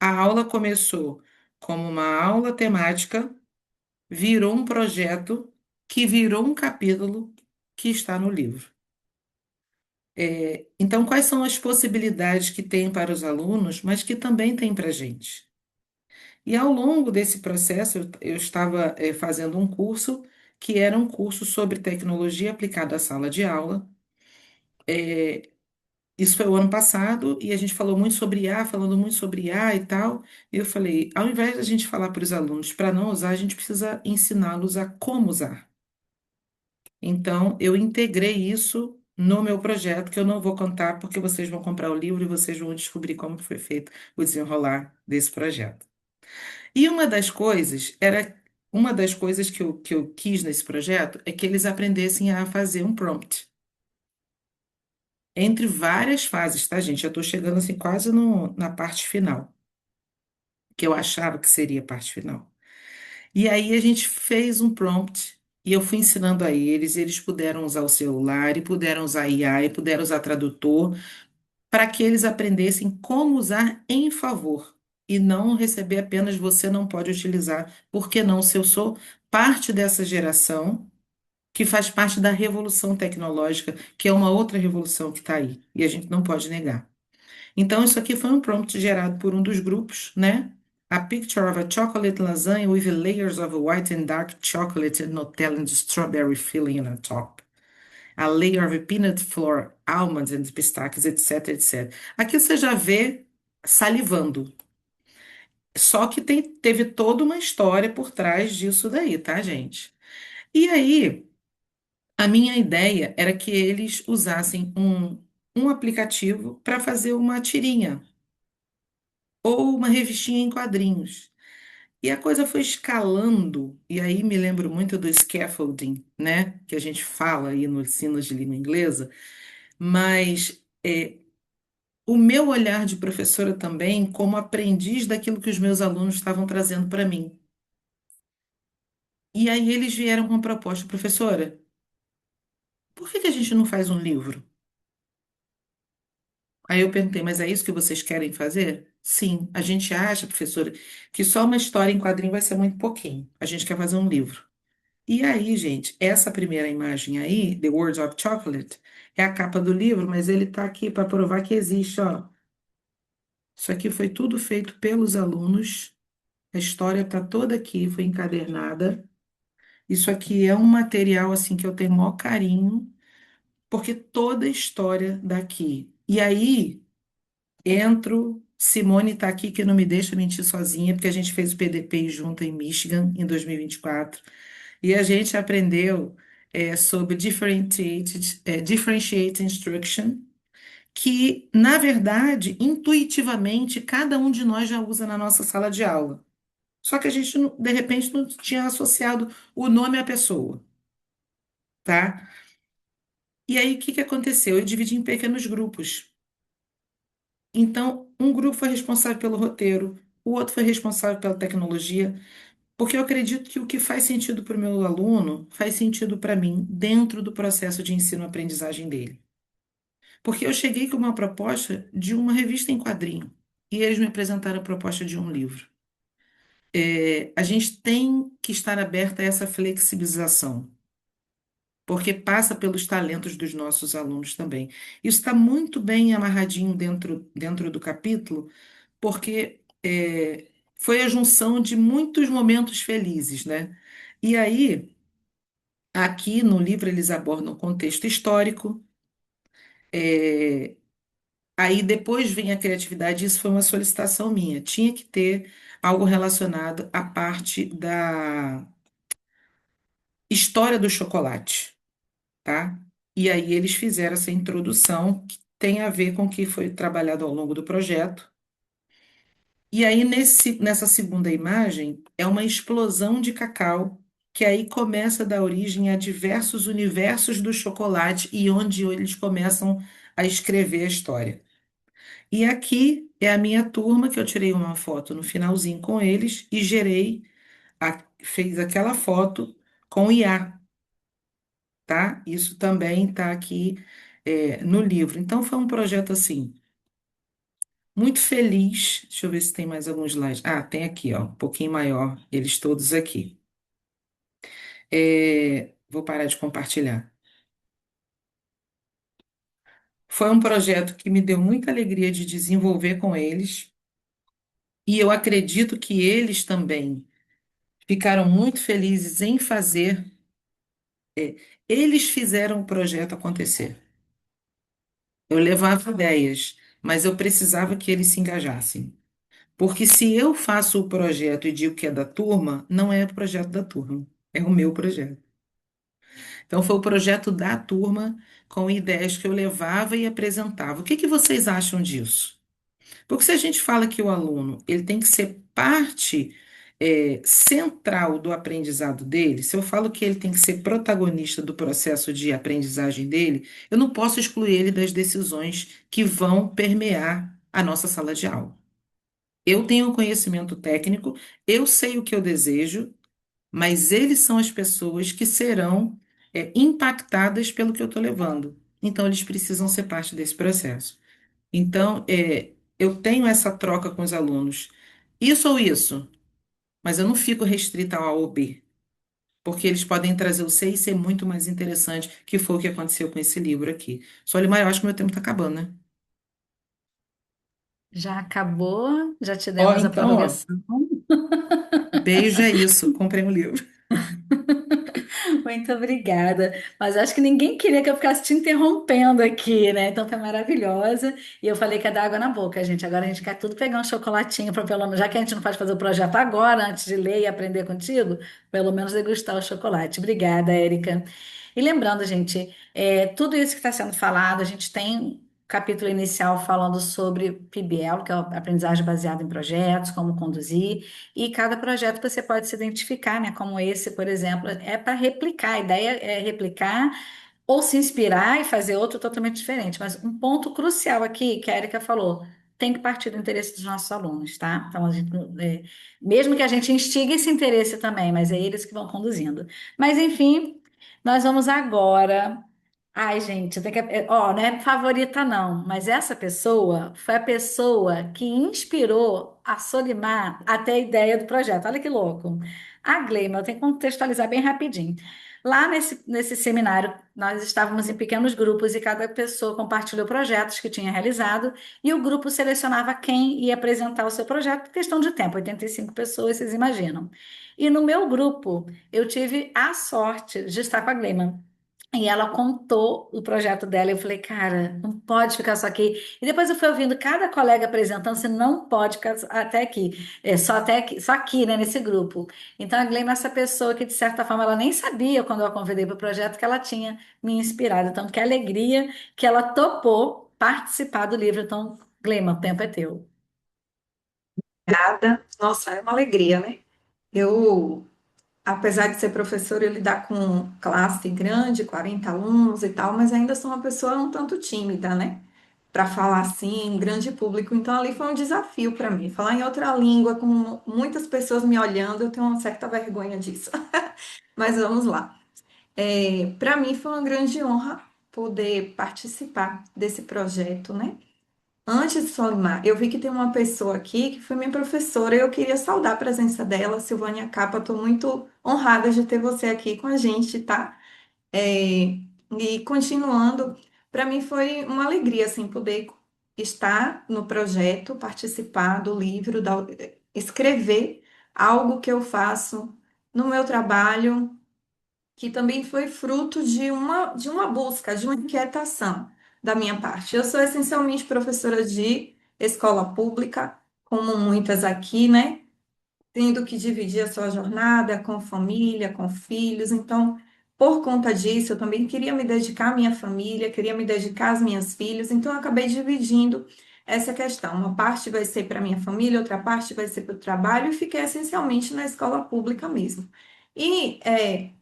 a aula começou como uma aula temática, virou um projeto que virou um capítulo que está no livro. Então, quais são as possibilidades que tem para os alunos, mas que também tem para a gente? E ao longo desse processo, eu estava fazendo um curso que era um curso sobre tecnologia aplicada à sala de aula. Eh, Isso foi o ano passado e a gente falou muito sobre IA, falando muito sobre IA e tal. E eu falei, ao invés de a gente falar para os alunos para não usar, a gente precisa ensiná-los a como usar. Então, eu integrei isso no meu projeto, que eu não vou contar porque vocês vão comprar o livro e vocês vão descobrir como que foi feito o desenrolar desse projeto. E uma das coisas que eu quis nesse projeto é que eles aprendessem a fazer um prompt. Entre várias fases, tá, gente? Eu estou chegando assim quase na parte final, que eu achava que seria a parte final. E aí a gente fez um prompt e eu fui ensinando a eles, e eles puderam usar o celular, e puderam usar IA, e puderam usar tradutor, para que eles aprendessem como usar em favor e não receber apenas você não pode utilizar. Por que não? Se eu sou parte dessa geração que faz parte da revolução tecnológica, que é uma outra revolução que está aí, e a gente não pode negar. Então, isso aqui foi um prompt gerado por um dos grupos, né? A picture of a chocolate lasagna with layers of white and dark chocolate and Nutella and strawberry filling on top. A layer of peanut flour, almonds and pistaches, etc, etc. Aqui você já vê salivando. Só que teve toda uma história por trás disso daí, tá, gente? E aí, a minha ideia era que eles usassem um aplicativo para fazer uma tirinha ou uma revistinha em quadrinhos. E a coisa foi escalando, e aí me lembro muito do scaffolding, né? Que a gente fala aí no ensino de língua inglesa, mas o meu olhar de professora também, como aprendiz daquilo que os meus alunos estavam trazendo para mim. E aí eles vieram com uma proposta, professora, por que que a gente não faz um livro? Aí eu perguntei, mas é isso que vocês querem fazer? Sim, a gente acha, professora, que só uma história em quadrinho vai ser muito pouquinho. A gente quer fazer um livro. E aí, gente, essa primeira imagem aí, The Words of Chocolate, é a capa do livro, mas ele está aqui para provar que existe, ó. Isso aqui foi tudo feito pelos alunos. A história está toda aqui, foi encadernada. Isso aqui é um material assim que eu tenho o maior carinho, porque toda a história daqui. E aí entro, Simone está aqui que não me deixa mentir sozinha, porque a gente fez o PDP junto em Michigan em 2024. E a gente aprendeu sobre differentiate instruction, que, na verdade, intuitivamente, cada um de nós já usa na nossa sala de aula. Só que a gente, de repente, não tinha associado o nome à pessoa, tá? E aí, o que que aconteceu? Eu dividi em pequenos grupos. Então, um grupo foi responsável pelo roteiro, o outro foi responsável pela tecnologia, porque eu acredito que o que faz sentido para o meu aluno faz sentido para mim dentro do processo de ensino-aprendizagem dele. Porque eu cheguei com uma proposta de uma revista em quadrinho e eles me apresentaram a proposta de um livro. A gente tem que estar aberta a essa flexibilização, porque passa pelos talentos dos nossos alunos também. Isso está muito bem amarradinho dentro do capítulo, porque foi a junção de muitos momentos felizes, né? E aí, aqui no livro, eles abordam o contexto histórico, é, aí depois vem a criatividade, isso foi uma solicitação minha. Tinha que ter algo relacionado à parte da história do chocolate, tá? E aí eles fizeram essa introdução que tem a ver com o que foi trabalhado ao longo do projeto. E aí nessa segunda imagem é uma explosão de cacau que aí começa a dar origem a diversos universos do chocolate e onde eles começam a escrever a história. E aqui é a minha turma que eu tirei uma foto no finalzinho com eles e fez aquela foto com IA, tá? Isso também está aqui no livro. Então foi um projeto assim muito feliz. Deixa eu ver se tem mais alguns slides. Ah, tem aqui, ó, um pouquinho maior, eles todos aqui. Vou parar de compartilhar. Foi um projeto que me deu muita alegria de desenvolver com eles e eu acredito que eles também ficaram muito felizes em fazer. É, Eles fizeram o projeto acontecer. Eu levava ideias, mas eu precisava que eles se engajassem. Porque se eu faço o projeto e digo que é da turma, não é o projeto da turma, é o meu projeto. Então, foi o projeto da turma com ideias que eu levava e apresentava. O que que vocês acham disso? Porque se a gente fala que o aluno ele tem que ser parte central do aprendizado dele, se eu falo que ele tem que ser protagonista do processo de aprendizagem dele, eu não posso excluir ele das decisões que vão permear a nossa sala de aula. Eu tenho um conhecimento técnico, eu sei o que eu desejo, mas eles são as pessoas que serão impactadas pelo que eu estou levando. Então, eles precisam ser parte desse processo. Então, eu tenho essa troca com os alunos. Isso ou isso, mas eu não fico restrita ao A ou B, porque eles podem trazer o C e ser muito mais interessante, que foi o que aconteceu com esse livro aqui. Só ele maior, acho que meu tempo está acabando, né? Já acabou, já te Ó, demos a então, ó, prorrogação. beijo é isso. Comprei um livro. Muito obrigada. Mas acho que ninguém queria que eu ficasse te interrompendo aqui, né? Então foi maravilhosa. E eu falei que é dar água na boca, gente. Agora a gente quer tudo pegar um chocolatinho para pelo menos, já que a gente não pode fazer o projeto agora, antes de ler e aprender contigo, pelo menos degustar o chocolate. Obrigada, Érica. E lembrando, gente, tudo isso que está sendo falado, a gente tem capítulo inicial falando sobre PBL, que é a aprendizagem baseada em projetos, como conduzir. E cada projeto você pode se identificar, né? Como esse, por exemplo, é para replicar. A ideia é replicar ou se inspirar e fazer outro totalmente diferente. Mas um ponto crucial aqui, que a Erika falou, tem que partir do interesse dos nossos alunos, tá? Então, mesmo que a gente instigue esse interesse também, mas é eles que vão conduzindo. Mas, enfim, nós vamos agora. Ai, gente, tem que, ó, não é favorita não, mas essa pessoa foi a pessoa que inspirou a Solimar até a ideia do projeto. Olha que louco. A Gleima, eu tenho que contextualizar bem rapidinho. Lá nesse seminário, nós estávamos em pequenos grupos e cada pessoa compartilhou projetos que tinha realizado e o grupo selecionava quem ia apresentar o seu projeto, questão de tempo, 85 pessoas, vocês imaginam. E no meu grupo, eu tive a sorte de estar com a Gleima. E ela contou o projeto dela. Eu falei, cara, não pode ficar só aqui. E depois eu fui ouvindo cada colega apresentando, você não pode ficar até aqui. É só até aqui, só aqui, né, nesse grupo. Então a Gleima é essa pessoa que, de certa forma, ela nem sabia quando eu a convidei para o projeto que ela tinha me inspirado. Então, que alegria que ela topou participar do livro. Então, Gleima, o tempo é teu. Nada. Nossa, é uma alegria, né? Eu, apesar de ser professora, eu lidar com classe grande, 40 alunos e tal, mas ainda sou uma pessoa um tanto tímida, né? para falar assim, em grande público. Então, ali foi um desafio para mim. Falar em outra língua, com muitas pessoas me olhando, eu tenho uma certa vergonha disso. Mas vamos lá. Para mim foi uma grande honra poder participar desse projeto, né? Antes de Solimar, eu vi que tem uma pessoa aqui que foi minha professora e eu queria saudar a presença dela, Silvânia Capa. Estou muito honrada de ter você aqui com a gente, tá? É, e continuando, para mim foi uma alegria assim poder estar no projeto, participar do livro, escrever algo que eu faço no meu trabalho, que também foi fruto de uma busca, de uma inquietação da minha parte. Eu sou essencialmente professora de escola pública, como muitas aqui, né? Tendo que dividir a sua jornada com família, com filhos. Então, por conta disso, eu também queria me dedicar à minha família, queria me dedicar às minhas filhas. Então, eu acabei dividindo essa questão. Uma parte vai ser para minha família, outra parte vai ser para o trabalho, e fiquei essencialmente na escola pública mesmo. E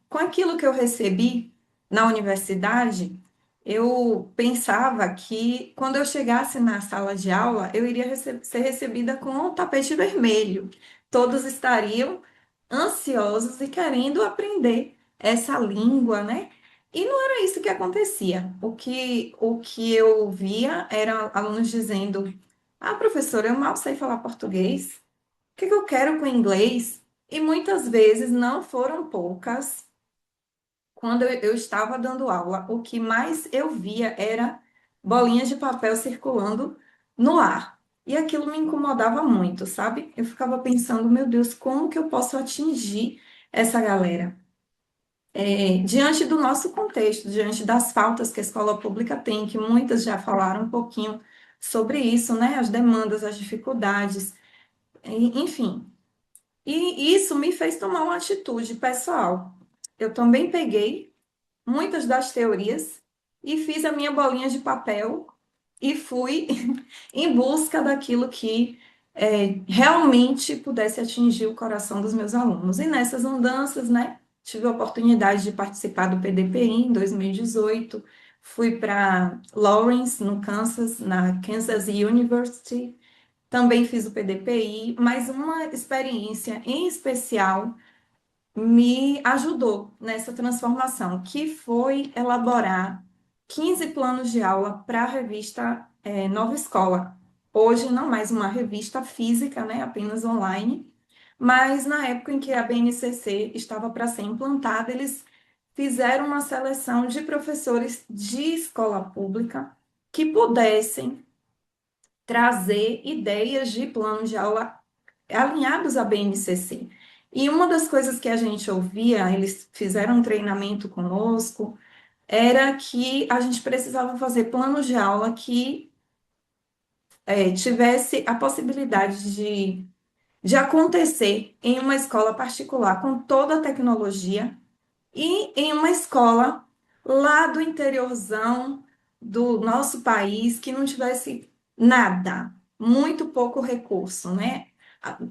com aquilo que eu recebi na universidade, eu pensava que quando eu chegasse na sala de aula, eu iria ser recebida com um tapete vermelho. Todos estariam ansiosos e querendo aprender essa língua, né? E não era isso que acontecia. O que eu via era alunos dizendo: Ah, professora, eu mal sei falar português. O que que eu quero com inglês? E muitas vezes, não foram poucas, quando eu estava dando aula, o que mais eu via era bolinhas de papel circulando no ar. E aquilo me incomodava muito, sabe? Eu ficava pensando, meu Deus, como que eu posso atingir essa galera? Diante do nosso contexto, diante das faltas que a escola pública tem, que muitas já falaram um pouquinho sobre isso, né? As demandas, as dificuldades, enfim. E isso me fez tomar uma atitude pessoal. Eu também peguei muitas das teorias e fiz a minha bolinha de papel e fui em busca daquilo que realmente pudesse atingir o coração dos meus alunos. E nessas andanças, né, tive a oportunidade de participar do PDPI em 2018, fui para Lawrence, no Kansas, na Kansas University, também fiz o PDPI, mas uma experiência em especial me ajudou nessa transformação, que foi elaborar 15 planos de aula para a revista Nova Escola. Hoje, não mais uma revista física, né, apenas online, mas na época em que a BNCC estava para ser implantada, eles fizeram uma seleção de professores de escola pública que pudessem trazer ideias de plano de aula alinhados à BNCC. E uma das coisas que a gente ouvia, eles fizeram um treinamento conosco, era que a gente precisava fazer planos de aula que tivesse a possibilidade de acontecer em uma escola particular com toda a tecnologia e em uma escola lá do interiorzão do nosso país que não tivesse nada, muito pouco recurso, né?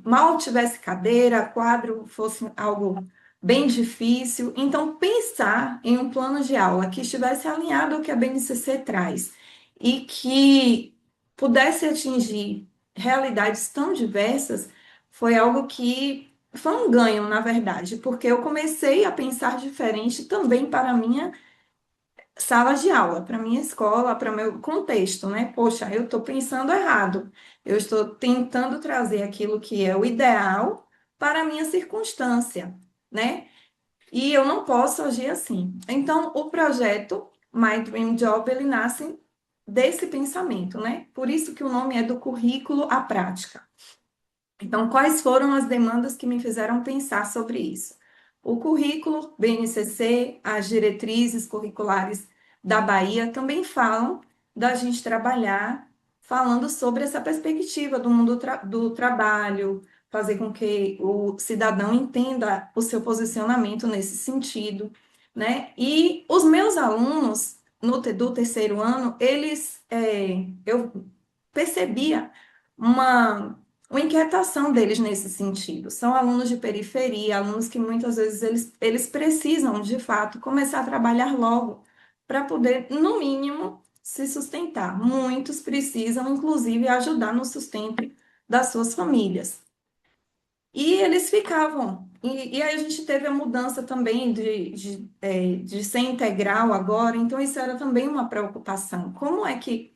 Mal tivesse cadeira, quadro fosse algo bem difícil. Então, pensar em um plano de aula que estivesse alinhado ao que a BNCC traz e que pudesse atingir realidades tão diversas foi algo que foi um ganho, na verdade, porque eu comecei a pensar diferente também para a minha sala de aula, para a minha escola, para o meu contexto, né? Poxa, eu estou pensando errado, eu estou tentando trazer aquilo que é o ideal para a minha circunstância, né? E eu não posso agir assim. Então, o projeto My Dream Job, ele nasce desse pensamento, né? Por isso que o nome é do currículo à prática. Então, quais foram as demandas que me fizeram pensar sobre isso? O currículo BNCC, as diretrizes curriculares da Bahia também falam da gente trabalhar falando sobre essa perspectiva do mundo do trabalho, fazer com que o cidadão entenda o seu posicionamento nesse sentido, né? E os meus alunos do terceiro ano, eu percebia uma inquietação deles nesse sentido. São alunos de periferia, alunos que muitas vezes eles precisam, de fato, começar a trabalhar logo para poder, no mínimo, se sustentar. Muitos precisam, inclusive, ajudar no sustento das suas famílias. E eles ficavam. E aí a gente teve a mudança também de ser integral agora, então isso era também uma preocupação. Como é que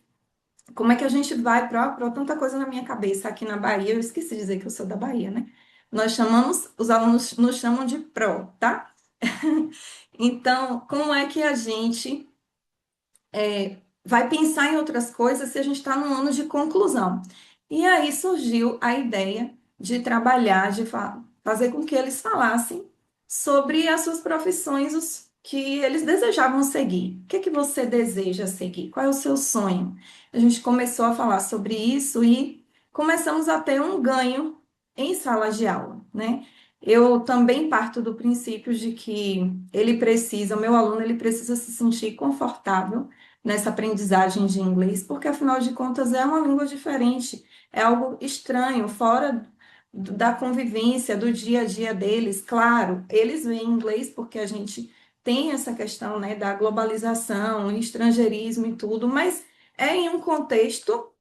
a gente vai para tanta coisa na minha cabeça aqui na Bahia? Eu esqueci de dizer que eu sou da Bahia, né? Nós chamamos, os alunos nos chamam de pró, tá? Então, como é que a gente vai pensar em outras coisas se a gente está num ano de conclusão? E aí surgiu a ideia de trabalhar, fazer com que eles falassem sobre as suas profissões, os que eles desejavam seguir. O que é que você deseja seguir? Qual é o seu sonho? A gente começou a falar sobre isso e começamos a ter um ganho em sala de aula, né? Eu também parto do princípio de que o meu aluno, ele precisa se sentir confortável nessa aprendizagem de inglês, porque afinal de contas é uma língua diferente, é algo estranho, fora da convivência, do dia a dia deles. Claro, eles veem inglês porque a gente tem essa questão, né, da globalização, estrangeirismo e tudo, mas é em um contexto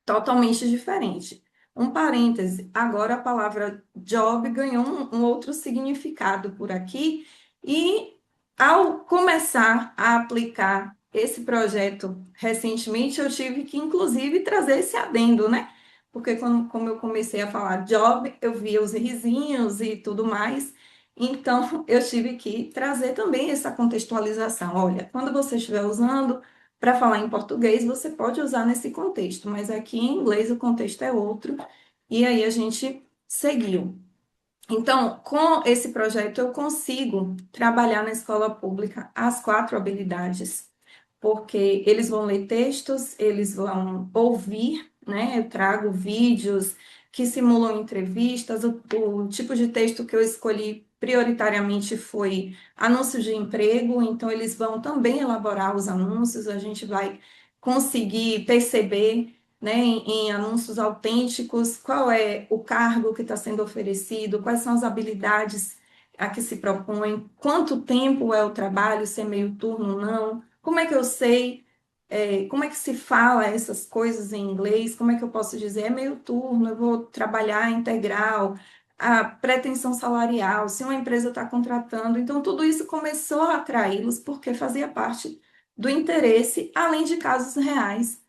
totalmente diferente. Um parêntese, agora a palavra job ganhou um outro significado por aqui, e ao começar a aplicar esse projeto recentemente, eu tive que, inclusive, trazer esse adendo, né? Porque como eu comecei a falar job, eu via os risinhos e tudo mais, então eu tive que trazer também essa contextualização. Olha, quando você estiver usando para falar em português, você pode usar nesse contexto, mas aqui em inglês o contexto é outro, e aí a gente seguiu. Então, com esse projeto, eu consigo trabalhar na escola pública as 4 habilidades, porque eles vão ler textos, eles vão ouvir, né? Eu trago vídeos que simulam entrevistas. O tipo de texto que eu escolhi prioritariamente foi anúncios de emprego, então eles vão também elaborar os anúncios, a gente vai conseguir perceber, né, em anúncios autênticos, qual é o cargo que está sendo oferecido, quais são as habilidades a que se propõe, quanto tempo é o trabalho, se é meio turno ou não, como é que eu sei, como é que se fala essas coisas em inglês, como é que eu posso dizer, é meio turno, eu vou trabalhar integral, a pretensão salarial, se uma empresa está contratando, então tudo isso começou a atraí-los porque fazia parte do interesse, além de casos reais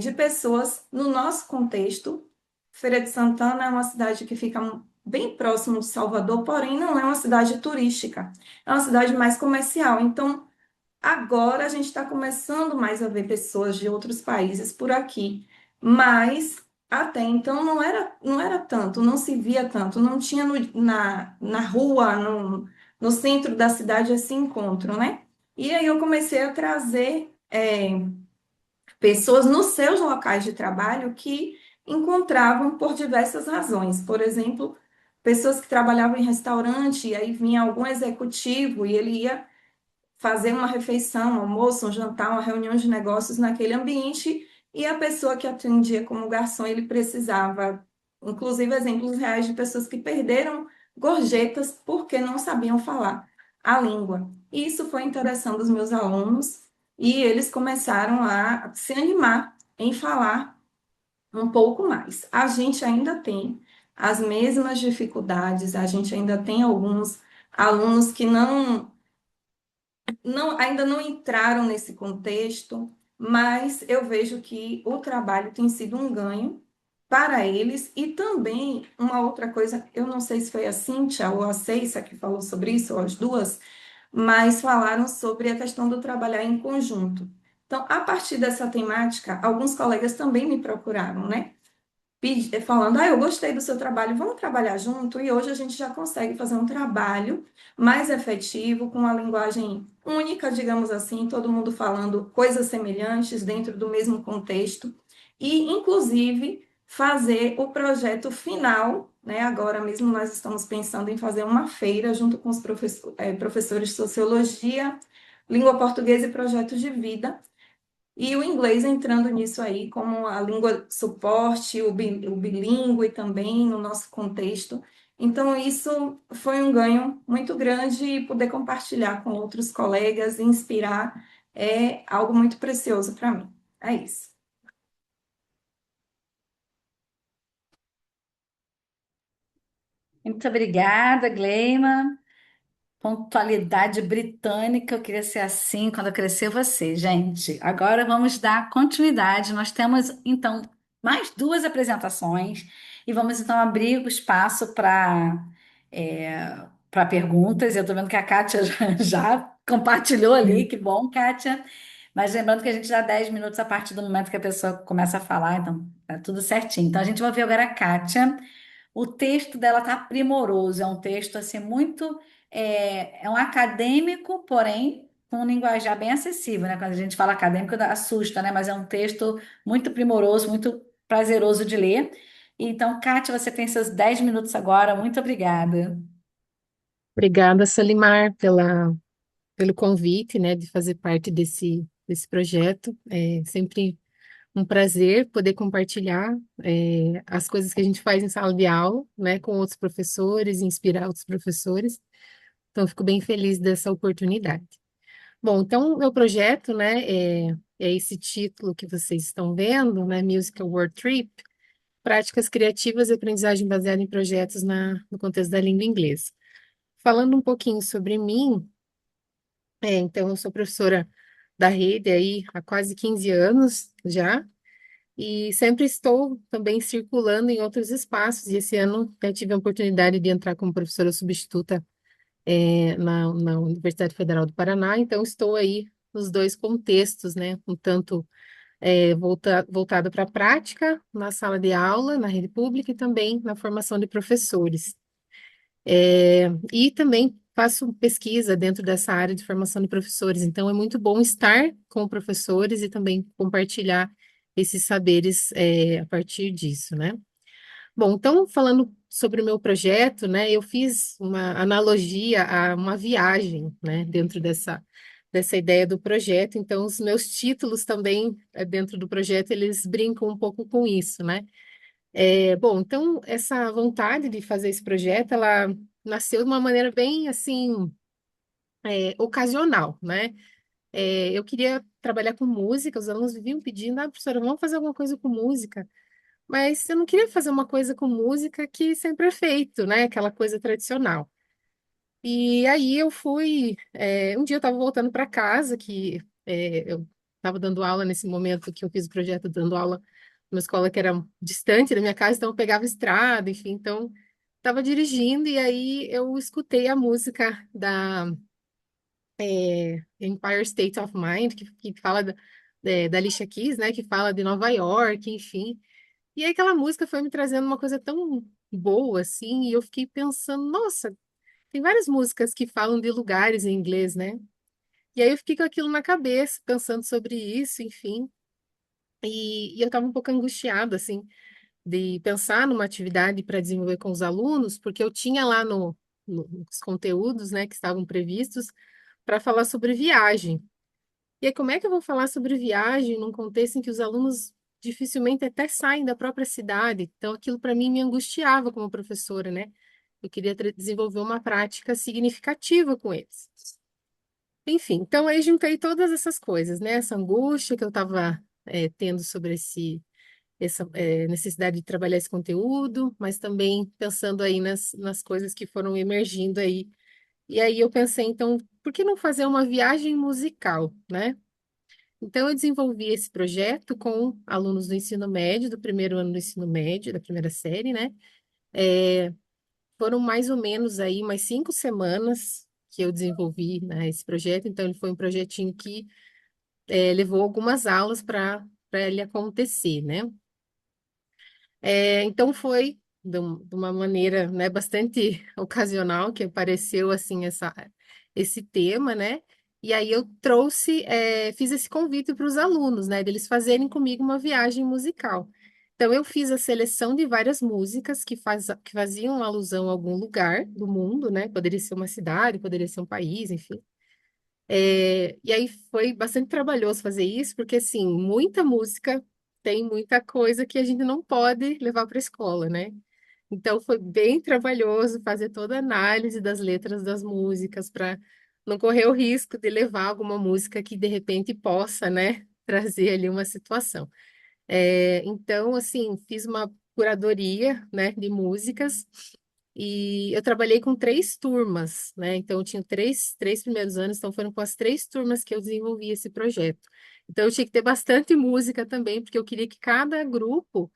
de pessoas no nosso contexto. Feira de Santana é uma cidade que fica bem próximo de Salvador, porém não é uma cidade turística, é uma cidade mais comercial. Então, agora a gente está começando mais a ver pessoas de outros países por aqui, mas até então não era tanto, não se via tanto, não tinha na rua, no centro da cidade esse encontro, né? E aí eu comecei a trazer pessoas nos seus locais de trabalho que encontravam por diversas razões. Por exemplo, pessoas que trabalhavam em restaurante, e aí vinha algum executivo e ele ia fazer uma refeição, um almoço, um jantar, uma reunião de negócios naquele ambiente, e a pessoa que atendia como garçom, ele precisava, inclusive exemplos reais de pessoas que perderam gorjetas porque não sabiam falar a língua. E isso foi interessando os meus alunos, e eles começaram a se animar em falar um pouco mais. A gente ainda tem as mesmas dificuldades, a gente ainda tem alguns alunos que ainda não entraram nesse contexto, mas eu vejo que o trabalho tem sido um ganho para eles. E também uma outra coisa, eu não sei se foi a Cíntia ou a Ceissa que falou sobre isso, ou as duas, mas falaram sobre a questão do trabalhar em conjunto. Então, a partir dessa temática, alguns colegas também me procuraram, né? Falando, eu gostei do seu trabalho, vamos trabalhar junto, e hoje a gente já consegue fazer um trabalho mais efetivo, com uma linguagem única, digamos assim, todo mundo falando coisas semelhantes dentro do mesmo contexto, e inclusive fazer o projeto final, né? Agora mesmo nós estamos pensando em fazer uma feira junto com os professores de sociologia, língua portuguesa e projetos de vida, e o inglês entrando nisso aí como a língua suporte, o bilíngue também no nosso contexto. Então, isso foi um ganho muito grande, e poder compartilhar com outros colegas e inspirar é algo muito precioso para mim. É isso. Muito obrigada, Gleima. Pontualidade britânica, eu queria ser assim quando eu crescer você, gente. Agora vamos dar continuidade. Nós temos, então, mais duas apresentações e vamos, então, abrir o espaço para perguntas. Eu estou vendo que a Kátia já compartilhou ali, que bom, Kátia. Mas lembrando que a gente dá 10 minutos a partir do momento que a pessoa começa a falar, então tá tudo certinho. Então a gente vai ver agora a Kátia. O texto dela tá primoroso, é um texto assim muito é um acadêmico, porém com um linguajar bem acessível, né? Quando a gente fala acadêmico, assusta, né? Mas é um texto muito primoroso, muito prazeroso de ler. Então, Kátia, você tem seus 10 minutos agora. Muito obrigada. Obrigada, Solimar, pelo convite, né, de fazer parte desse projeto. É sempre um prazer poder compartilhar, as coisas que a gente faz em sala de aula, né, com outros professores, inspirar outros professores. Então, eu fico bem feliz dessa oportunidade. Bom, então, o meu projeto, né, é esse título que vocês estão vendo, né, Musical World Trip, Práticas Criativas e Aprendizagem Baseada em Projetos no contexto da língua inglesa. Falando um pouquinho sobre mim, então eu sou professora da rede aí há quase 15 anos já, e sempre estou também circulando em outros espaços, e esse ano eu tive a oportunidade de entrar como professora substituta na Universidade Federal do Paraná, então estou aí nos dois contextos, né, um tanto voltado para a prática, na sala de aula, na rede pública, e também na formação de professores. E também faço pesquisa dentro dessa área de formação de professores, então é muito bom estar com professores e também compartilhar esses saberes a partir disso, né? Bom, então, falando sobre o meu projeto, né, eu fiz uma analogia a uma viagem, né, dentro dessa ideia do projeto, então os meus títulos também, dentro do projeto, eles brincam um pouco com isso, né? Bom, então, essa vontade de fazer esse projeto, ela nasceu de uma maneira bem, assim, ocasional, né? Eu queria trabalhar com música, os alunos viviam pedindo, professora, vamos fazer alguma coisa com música. Mas eu não queria fazer uma coisa com música que sempre é feito, né? Aquela coisa tradicional. E aí eu fui, um dia eu estava voltando para casa, que eu estava dando aula nesse momento que eu fiz o projeto, dando aula numa escola que era distante da minha casa, então eu pegava estrada, enfim, então estava dirigindo e aí eu escutei a música da Empire State of Mind, que fala da Alicia Keys, né? Que fala de Nova York, enfim. E aí aquela música foi me trazendo uma coisa tão boa, assim, e eu fiquei pensando, nossa, tem várias músicas que falam de lugares em inglês, né? E aí eu fiquei com aquilo na cabeça, pensando sobre isso, enfim. E eu estava um pouco angustiada, assim, de pensar numa atividade para desenvolver com os alunos, porque eu tinha lá nos conteúdos, né, que estavam previstos, para falar sobre viagem. E aí, como é que eu vou falar sobre viagem num contexto em que os alunos dificilmente até saem da própria cidade? Então, aquilo para mim me angustiava como professora, né? Eu queria desenvolver uma prática significativa com eles. Enfim, então aí juntei todas essas coisas, né? Essa angústia que eu estava tendo sobre essa necessidade de trabalhar esse conteúdo, mas também pensando aí nas coisas que foram emergindo aí. E aí eu pensei, então, por que não fazer uma viagem musical, né? Então, eu desenvolvi esse projeto com alunos do ensino médio, do primeiro ano do ensino médio, da primeira série, né? Foram mais ou menos aí umas 5 semanas que eu desenvolvi, né, esse projeto. Então, ele foi um projetinho que levou algumas aulas para ele acontecer, né? Então, foi de uma maneira, né, bastante ocasional que apareceu, assim, esse tema, né? E aí eu trouxe, fiz esse convite para os alunos, né, deles fazerem comigo uma viagem musical. Então, eu fiz a seleção de várias músicas que faziam alusão a algum lugar do mundo, né? Poderia ser uma cidade, poderia ser um país, enfim. E aí foi bastante trabalhoso fazer isso, porque, assim, muita música tem muita coisa que a gente não pode levar para a escola, né? Então, foi bem trabalhoso fazer toda a análise das letras das músicas não correr o risco de levar alguma música que de repente possa, né, trazer ali uma situação. Então, assim, fiz uma curadoria, né, de músicas e eu trabalhei com três turmas, né? Então, eu tinha três primeiros anos, então foram com as três turmas que eu desenvolvi esse projeto. Então, eu tinha que ter bastante música também, porque eu queria que cada grupo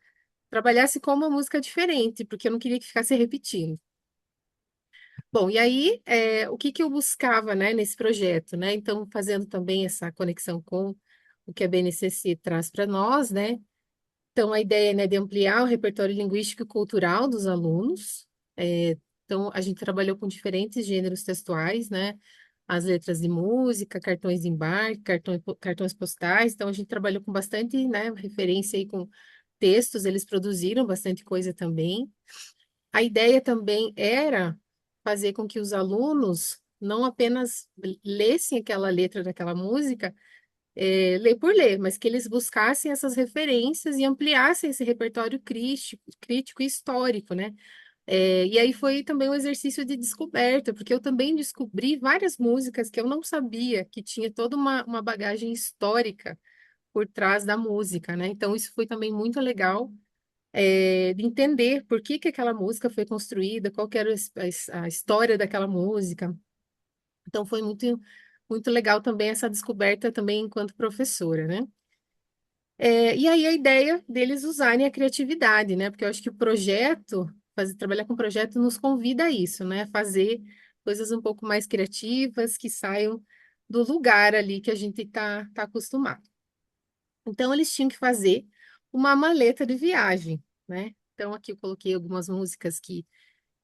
trabalhasse com uma música diferente, porque eu não queria que ficasse repetindo. Bom, e aí, o que que eu buscava, né, nesse projeto, né? Então, fazendo também essa conexão com o que a BNCC traz para nós, né? Então, a ideia, né, de ampliar o repertório linguístico e cultural dos alunos. Então, a gente trabalhou com diferentes gêneros textuais, né? As letras de música, cartões de embarque, cartões postais. Então, a gente trabalhou com bastante, né, referência aí com textos, eles produziram bastante coisa também. A ideia também era fazer com que os alunos não apenas lessem aquela letra daquela música, ler por ler, mas que eles buscassem essas referências e ampliassem esse repertório crítico e histórico, né? E aí foi também um exercício de descoberta, porque eu também descobri várias músicas que eu não sabia que tinha toda uma bagagem histórica por trás da música, né? Então isso foi também muito legal, de entender por que que aquela música foi construída, qual que era a história daquela música. Então foi muito legal também essa descoberta também enquanto professora, né? E aí a ideia deles usarem a criatividade, né? Porque eu acho que o projeto, trabalhar com projeto nos convida a isso, né? Fazer coisas um pouco mais criativas, que saiam do lugar ali que a gente tá acostumado. Então eles tinham que fazer uma maleta de viagem, né? Então aqui eu coloquei algumas músicas que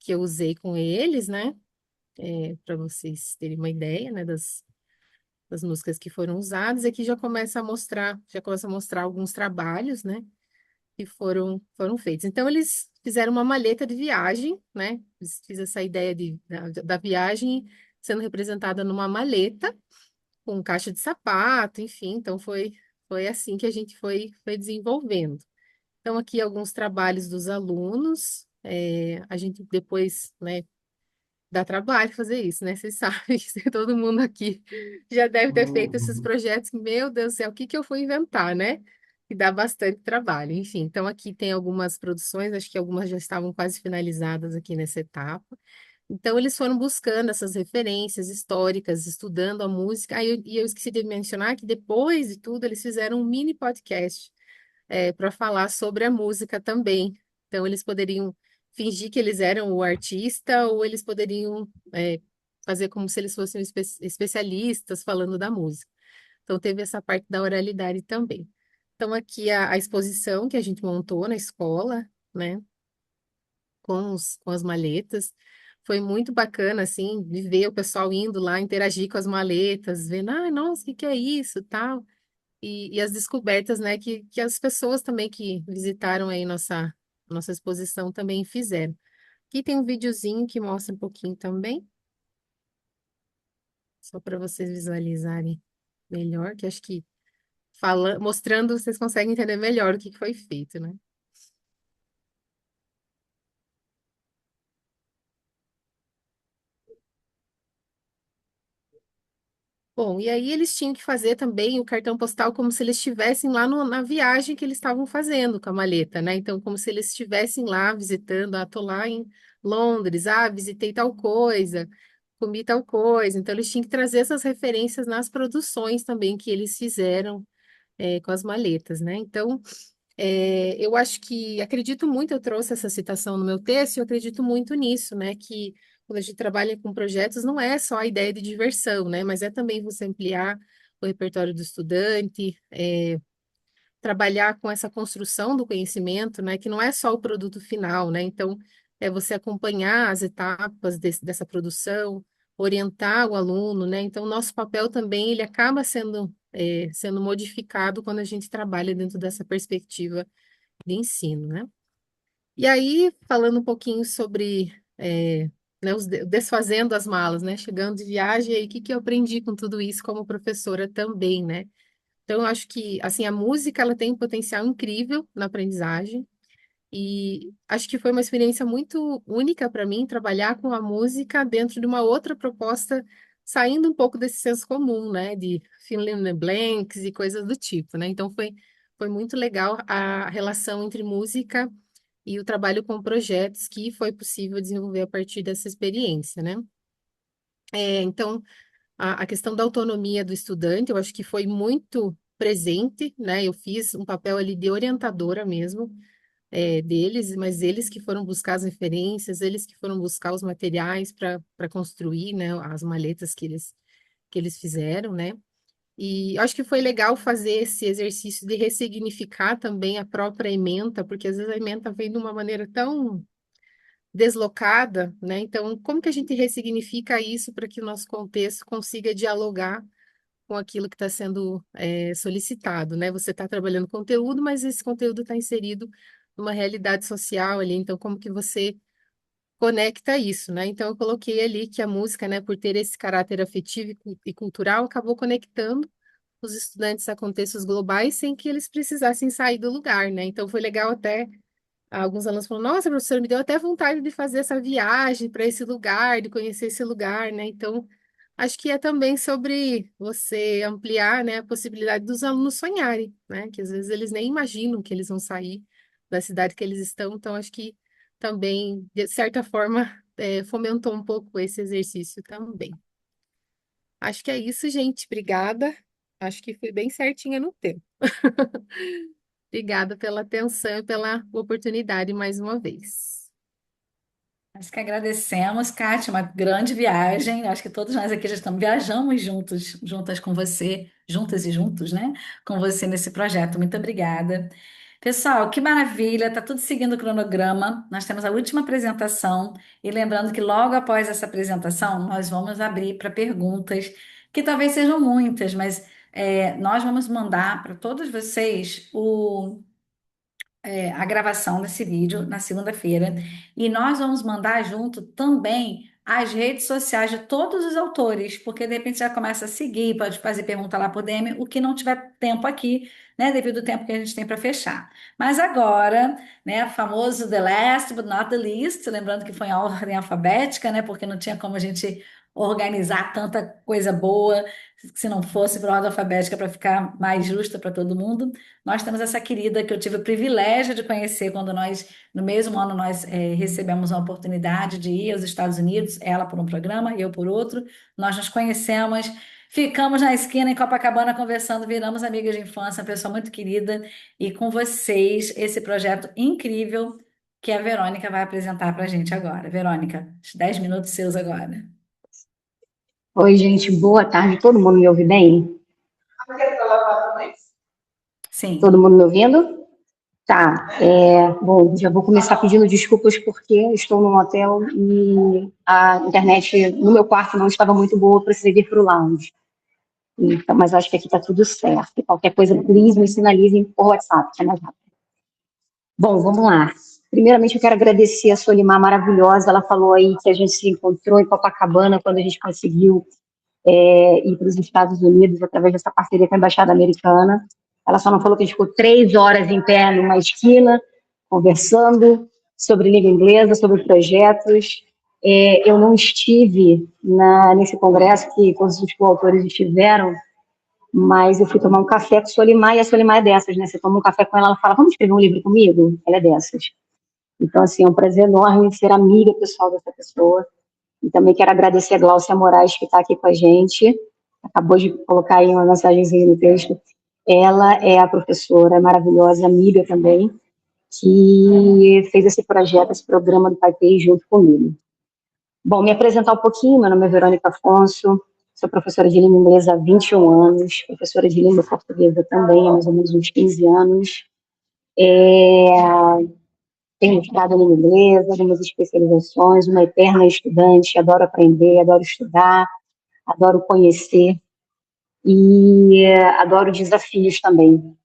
eu usei com eles, né? Para vocês terem uma ideia, né? Das músicas que foram usadas. Aqui já começa a mostrar alguns trabalhos, né? Que foram feitos. Então, eles fizeram uma maleta de viagem, né? Fiz essa ideia da viagem sendo representada numa maleta, com caixa de sapato, enfim. Então, foi assim que a gente foi desenvolvendo. Então, aqui alguns trabalhos dos alunos. A gente depois, né, dá trabalho fazer isso, né? Vocês sabem, que todo mundo aqui já deve ter feito esses Uhum. projetos. Meu Deus do céu, o que que eu fui inventar, né? E dá bastante trabalho. Enfim, então aqui tem algumas produções, acho que algumas já estavam quase finalizadas aqui nessa etapa. Então eles foram buscando essas referências históricas, estudando a música. E eu esqueci de mencionar que depois de tudo eles fizeram um mini podcast para falar sobre a música também. Então, eles poderiam fingir que eles eram o artista, ou eles poderiam fazer como se eles fossem especialistas falando da música. Então, teve essa parte da oralidade também. Então, aqui a exposição que a gente montou na escola, né, com as maletas. Foi muito bacana, assim, de ver o pessoal indo lá interagir com as maletas, vendo, ah, nossa, o que que é isso, tal. E as descobertas, né, que as pessoas também que visitaram aí nossa exposição também fizeram. Aqui tem um videozinho que mostra um pouquinho também, só para vocês visualizarem melhor, que acho que mostrando vocês conseguem entender melhor o que que foi feito, né? Bom, e aí eles tinham que fazer também o cartão postal como se eles estivessem lá na viagem que eles estavam fazendo com a maleta, né? Então, como se eles estivessem lá visitando, tô lá em Londres, visitei tal coisa, comi tal coisa. Então, eles tinham que trazer essas referências nas produções também que eles fizeram, com as maletas, né? Então, eu acho que, acredito muito, eu trouxe essa citação no meu texto, e eu acredito muito nisso, né? Que quando a gente trabalha com projetos, não é só a ideia de diversão, né? Mas é também você ampliar o repertório do estudante, trabalhar com essa construção do conhecimento, né? Que não é só o produto final, né? Então, é você acompanhar as etapas dessa produção, orientar o aluno, né? Então, o nosso papel também, ele acaba sendo modificado quando a gente trabalha dentro dessa perspectiva de ensino, né? E aí, falando um pouquinho sobre, né, desfazendo as malas, né? Chegando de viagem, e aí, o que que eu aprendi com tudo isso como professora também, né? Então, eu acho que, assim, a música, ela tem um potencial incrível na aprendizagem, e acho que foi uma experiência muito única para mim trabalhar com a música dentro de uma outra proposta saindo um pouco desse senso comum, né, de fill in the blanks e coisas do tipo, né? Então foi muito legal a relação entre música e o trabalho com projetos que foi possível desenvolver a partir dessa experiência, né? Então, a questão da autonomia do estudante, eu acho que foi muito presente, né? Eu fiz um papel ali de orientadora mesmo, deles, mas eles que foram buscar as referências, eles que foram buscar os materiais para construir, né, as maletas que eles fizeram, né? E eu acho que foi legal fazer esse exercício de ressignificar também a própria ementa, porque às vezes a ementa vem de uma maneira tão deslocada, né? Então, como que a gente ressignifica isso para que o nosso contexto consiga dialogar com aquilo que está sendo solicitado, né? Você está trabalhando conteúdo, mas esse conteúdo está inserido numa realidade social ali, então como que você conecta isso, né? Então eu coloquei ali que a música, né, por ter esse caráter afetivo e cultural, acabou conectando os estudantes a contextos globais sem que eles precisassem sair do lugar, né? Então foi legal até alguns alunos falaram, nossa, professora, me deu até vontade de fazer essa viagem para esse lugar, de conhecer esse lugar, né? Então, acho que é também sobre você ampliar, né, a possibilidade dos alunos sonharem, né? Que às vezes eles nem imaginam que eles vão sair da cidade que eles estão. Então, acho que também, de certa forma, fomentou um pouco esse exercício também. Acho que é isso, gente. Obrigada. Acho que fui bem certinha no tempo. Obrigada pela atenção e pela oportunidade mais uma vez. Nós que agradecemos, Kátia, uma grande viagem. Acho que todos nós aqui já estamos, viajamos juntos, juntas com você, juntas e juntos, né? Com você nesse projeto. Muito obrigada. Pessoal, que maravilha, está tudo seguindo o cronograma. Nós temos a última apresentação e lembrando que logo após essa apresentação nós vamos abrir para perguntas, que talvez sejam muitas, mas nós vamos mandar para todos vocês a gravação desse vídeo na segunda-feira. E nós vamos mandar junto também as redes sociais de todos os autores, porque de repente já começa a seguir, pode fazer pergunta lá por DM, o que não tiver tempo aqui, né, devido ao tempo que a gente tem para fechar. Mas agora, né, famoso the last but not the least, lembrando que foi em ordem alfabética, né, porque não tinha como a gente organizar tanta coisa boa se não fosse por ordem alfabética para ficar mais justa para todo mundo. Nós temos essa querida que eu tive o privilégio de conhecer quando nós, no mesmo ano, nós recebemos uma oportunidade de ir aos Estados Unidos, ela por um programa, eu por outro. Nós nos conhecemos, ficamos na esquina em Copacabana conversando, viramos amigas de infância, uma pessoa muito querida. E com vocês, esse projeto incrível que a Verônica vai apresentar para a gente agora. Verônica, os 10 minutos seus agora. Oi, gente, boa tarde. Todo mundo me ouve bem? Sim. Todo mundo me ouvindo? Tá. Bom, já vou começar pedindo desculpas porque estou num hotel e a internet no meu quarto não estava muito boa, precisei vir para o lounge. Então, mas acho que aqui está tudo certo. E qualquer coisa, please, me sinalizem por WhatsApp, que é mais rápido. Bom, vamos lá. Primeiramente, eu quero agradecer a Solimar maravilhosa. Ela falou aí que a gente se encontrou em Copacabana quando a gente conseguiu ir para os Estados Unidos através dessa parceria com a Embaixada Americana. Ela só não falou que a gente ficou 3 horas em pé numa esquina, conversando sobre língua inglesa, sobre projetos. Eu não estive nesse congresso que todos os coautores estiveram, mas eu fui tomar um café com a Solimar, e a Solimar é dessas, né? Você toma um café com ela, ela fala, vamos escrever um livro comigo? Ela é dessas. Então, assim, é um prazer enorme ser amiga pessoal dessa pessoa. E também quero agradecer a Gláucia Moraes, que está aqui com a gente. Acabou de colocar aí uma mensagenzinha no texto. Ela é a professora maravilhosa, amiga também, que fez esse projeto, esse programa do PaiPay junto comigo. Bom, me apresentar um pouquinho. Meu nome é Verônica Afonso, sou professora de língua inglesa há 21 anos, professora de língua portuguesa também há mais ou menos uns 15 anos. Tenho mestrado em língua inglesa, algumas especializações, uma eterna estudante, adoro aprender, adoro estudar, adoro conhecer e adoro desafios também.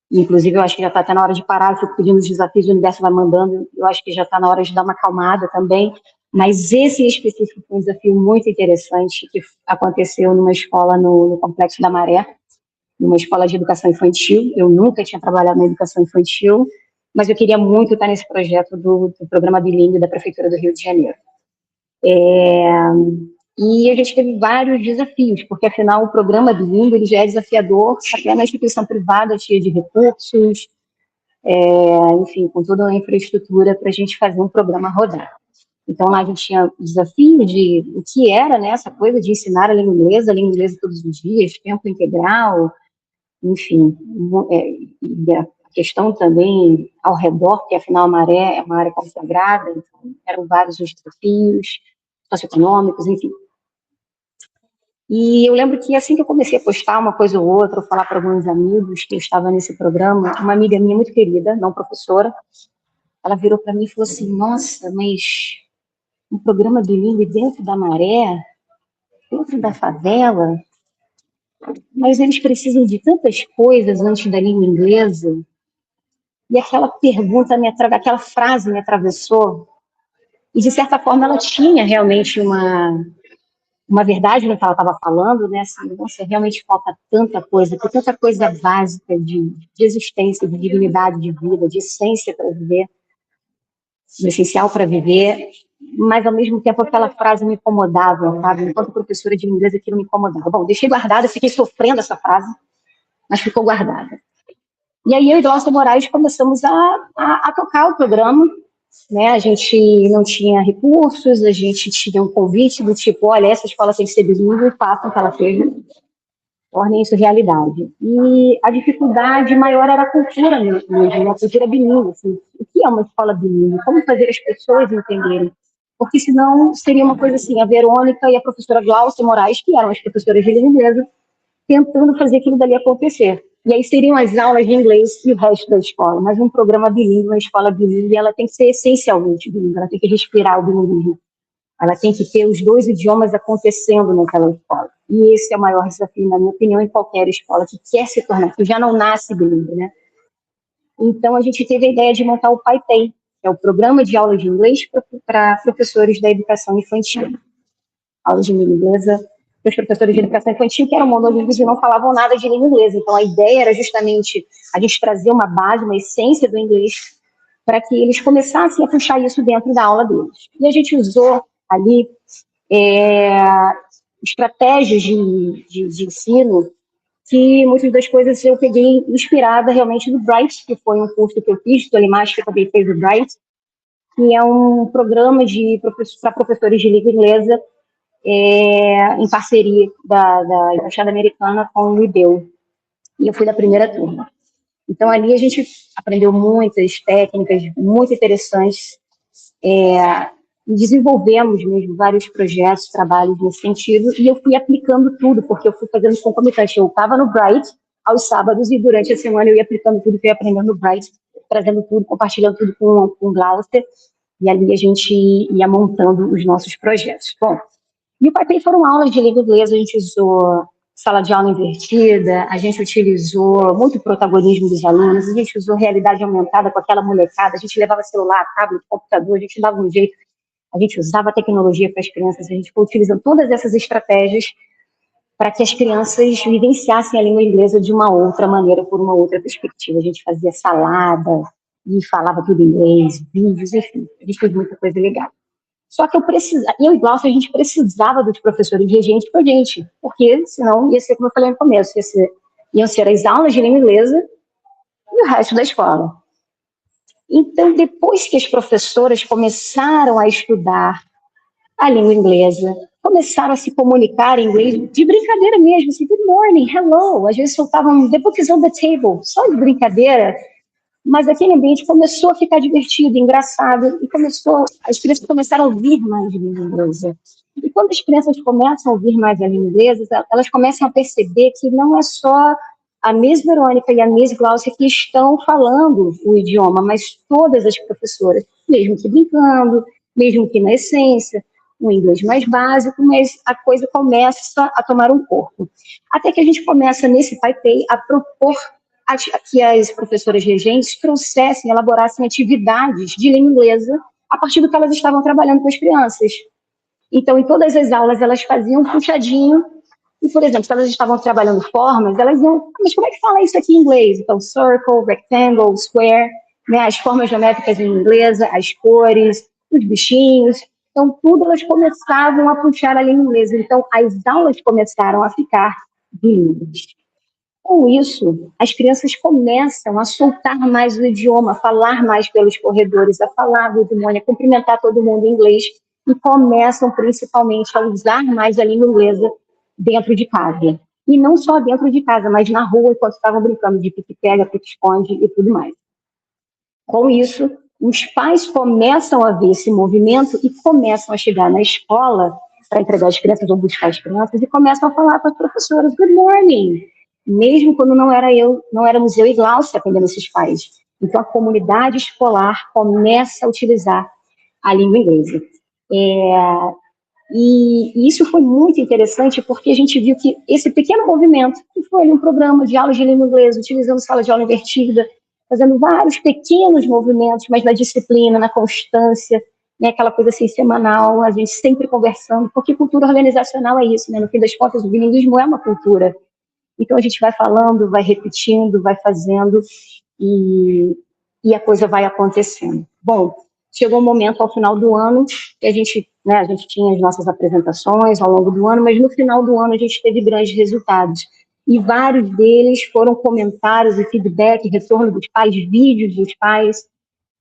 Inclusive, eu acho que já está até na hora de parar, eu fico pedindo os desafios, o universo vai mandando, eu acho que já está na hora de dar uma acalmada também, mas esse em específico foi um desafio muito interessante que aconteceu numa escola no Complexo da Maré, numa escola de educação infantil. Eu nunca tinha trabalhado na educação infantil, mas eu queria muito estar nesse projeto do programa bilíngue da Prefeitura do Rio de Janeiro. E a gente teve vários desafios, porque afinal o programa bilíngue ele já é desafiador até na instituição privada, cheia de recursos, enfim, com toda a infraestrutura para a gente fazer um programa rodar. Então lá a gente tinha o desafio de o que era, né, essa coisa de ensinar a língua inglesa todos os dias, tempo integral, enfim, e a questão também ao redor, porque afinal a Maré é uma área consagrada, então eram vários os desafios socioeconômicos, enfim. E eu lembro que assim que eu comecei a postar uma coisa ou outra, ou falar para alguns amigos que eu estava nesse programa, uma amiga minha muito querida, não professora, ela virou para mim e falou assim: nossa, mas um programa bilíngue dentro da Maré, dentro da favela, mas eles precisam de tantas coisas antes da língua inglesa. E aquela pergunta, aquela frase me atravessou, e de certa forma ela tinha realmente uma verdade no que ela estava falando, né? Assim, nossa, realmente falta tanta coisa, tem tanta coisa básica de existência, de dignidade de vida, de essência para viver, de essencial para viver, mas ao mesmo tempo aquela frase me incomodava, sabe? Enquanto professora de inglês aquilo me incomodava. Bom, deixei guardada, fiquei sofrendo essa frase, mas ficou guardada. E aí eu e Glaucia Moraes começamos a tocar o programa, né? A gente não tinha recursos, a gente tinha um convite do tipo, olha, essa escola tem que ser bilíngue, façam o que ela seja, tornem isso realidade. E a dificuldade maior era a cultura mesmo, a cultura bilíngue. Assim, o que é uma escola bilíngue? Como fazer as pessoas entenderem? Porque senão seria uma coisa assim, a Verônica e a professora Glaucia Moraes, que eram as professoras de língua inglesa, tentando fazer aquilo dali acontecer. E aí seriam as aulas de inglês e o resto da escola. Mas um programa bilíngue, uma escola bilíngue, ela tem que ser essencialmente bilíngue, ela tem que respirar o bilinguismo. Ela tem que ter os dois idiomas acontecendo naquela escola. E esse é o maior desafio, na minha opinião, em qualquer escola que quer se tornar, que já não nasce bilíngue, né? Então, a gente teve a ideia de montar o PAIPEI, que é o Programa de Aulas de Inglês para Professores da Educação Infantil. Aulas de língua inglesa para os professores de educação infantil, que eram monolíngues e não falavam nada de língua inglesa. Então, a ideia era justamente a gente trazer uma base, uma essência do inglês, para que eles começassem a puxar isso dentro da aula deles. E a gente usou ali estratégias de ensino que muitas das coisas eu peguei inspirada realmente do Bright, que foi um curso que eu fiz, o Elimas, que também fez o Bright, que é um programa para professores de língua inglesa, em parceria da Embaixada Americana com o IBEL. E eu fui da primeira turma. Então, ali a gente aprendeu muitas técnicas muito interessantes, e desenvolvemos mesmo vários projetos, trabalhos nesse sentido, e eu fui aplicando tudo, porque eu fui fazendo concomitante. Eu estava no Bright aos sábados, e durante a semana eu ia aplicando tudo que eu ia aprendendo no Bright, trazendo tudo, compartilhando tudo com o Glaucia, e ali a gente ia montando os nossos projetos. Bom, e o PAIPEI foram aulas de língua inglesa, a gente usou sala de aula invertida, a gente utilizou muito protagonismo dos alunos, a gente usou realidade aumentada com aquela molecada, a gente levava celular, tablet, computador, a gente dava um jeito, a gente usava a tecnologia para as crianças, a gente foi utilizando todas essas estratégias para que as crianças vivenciassem a língua inglesa de uma outra maneira, por uma outra perspectiva. A gente fazia salada e falava tudo em inglês, vídeos, enfim, a gente fez muita coisa legal. Só que eu e Glaucia, a gente precisava dos professores regentes para a gente, porque senão ia ser, como eu falei no começo, iam ser as aulas de língua inglesa e o resto da escola. Então, depois que as professoras começaram a estudar a língua inglesa, começaram a se comunicar em inglês, de brincadeira mesmo, assim, good morning, hello, às vezes soltavam the book is on the table, só de brincadeira, mas aquele ambiente começou a ficar divertido, engraçado, e as crianças começaram a ouvir mais a língua inglesa. E quando as crianças começam a ouvir mais a língua inglesa, elas começam a perceber que não é só a Miss Verônica e a Miss Glaucia que estão falando o idioma, mas todas as professoras, mesmo que brincando, mesmo que na essência, um inglês mais básico, mas a coisa começa a tomar um corpo. Até que a gente começa, nesse PAIPEI, a propor que as professoras regentes trouxessem, elaborassem atividades de língua inglesa a partir do que elas estavam trabalhando com as crianças. Então, em todas as aulas, elas faziam um puxadinho, e, por exemplo, se elas estavam trabalhando formas, elas iam, mas como é que fala isso aqui em inglês? Então, circle, rectangle, square, né, as formas geométricas em inglês, as cores, os bichinhos. Então, tudo elas começavam a puxar a língua inglesa. Então, as aulas começaram a ficar bilíngues. Com isso, as crianças começam a soltar mais o idioma, a falar mais pelos corredores, a falar do idioma, a cumprimentar todo mundo em inglês e começam principalmente a usar mais a língua inglesa dentro de casa. E não só dentro de casa, mas na rua, enquanto estavam brincando de pique-pega, pique-esconde e tudo mais. Com isso, os pais começam a ver esse movimento e começam a chegar na escola para entregar as crianças ou buscar as crianças e começam a falar com as professoras, good morning, mesmo quando não éramos eu e Glaucia atendendo esses pais. Então, a comunidade escolar começa a utilizar a língua inglesa. E isso foi muito interessante porque a gente viu que esse pequeno movimento, que foi um programa de aula de língua inglesa, utilizando sala de aula invertida, fazendo vários pequenos movimentos, mas na disciplina, na constância, né, aquela coisa assim semanal, a gente sempre conversando, porque cultura organizacional é isso, né? No fim das contas, o bilinguismo é uma cultura. Então a gente vai falando, vai repetindo, vai fazendo e a coisa vai acontecendo. Bom, chegou um momento ao final do ano que a gente tinha as nossas apresentações ao longo do ano, mas no final do ano a gente teve grandes resultados. E vários deles foram comentários e feedback, retorno dos pais, vídeos dos pais.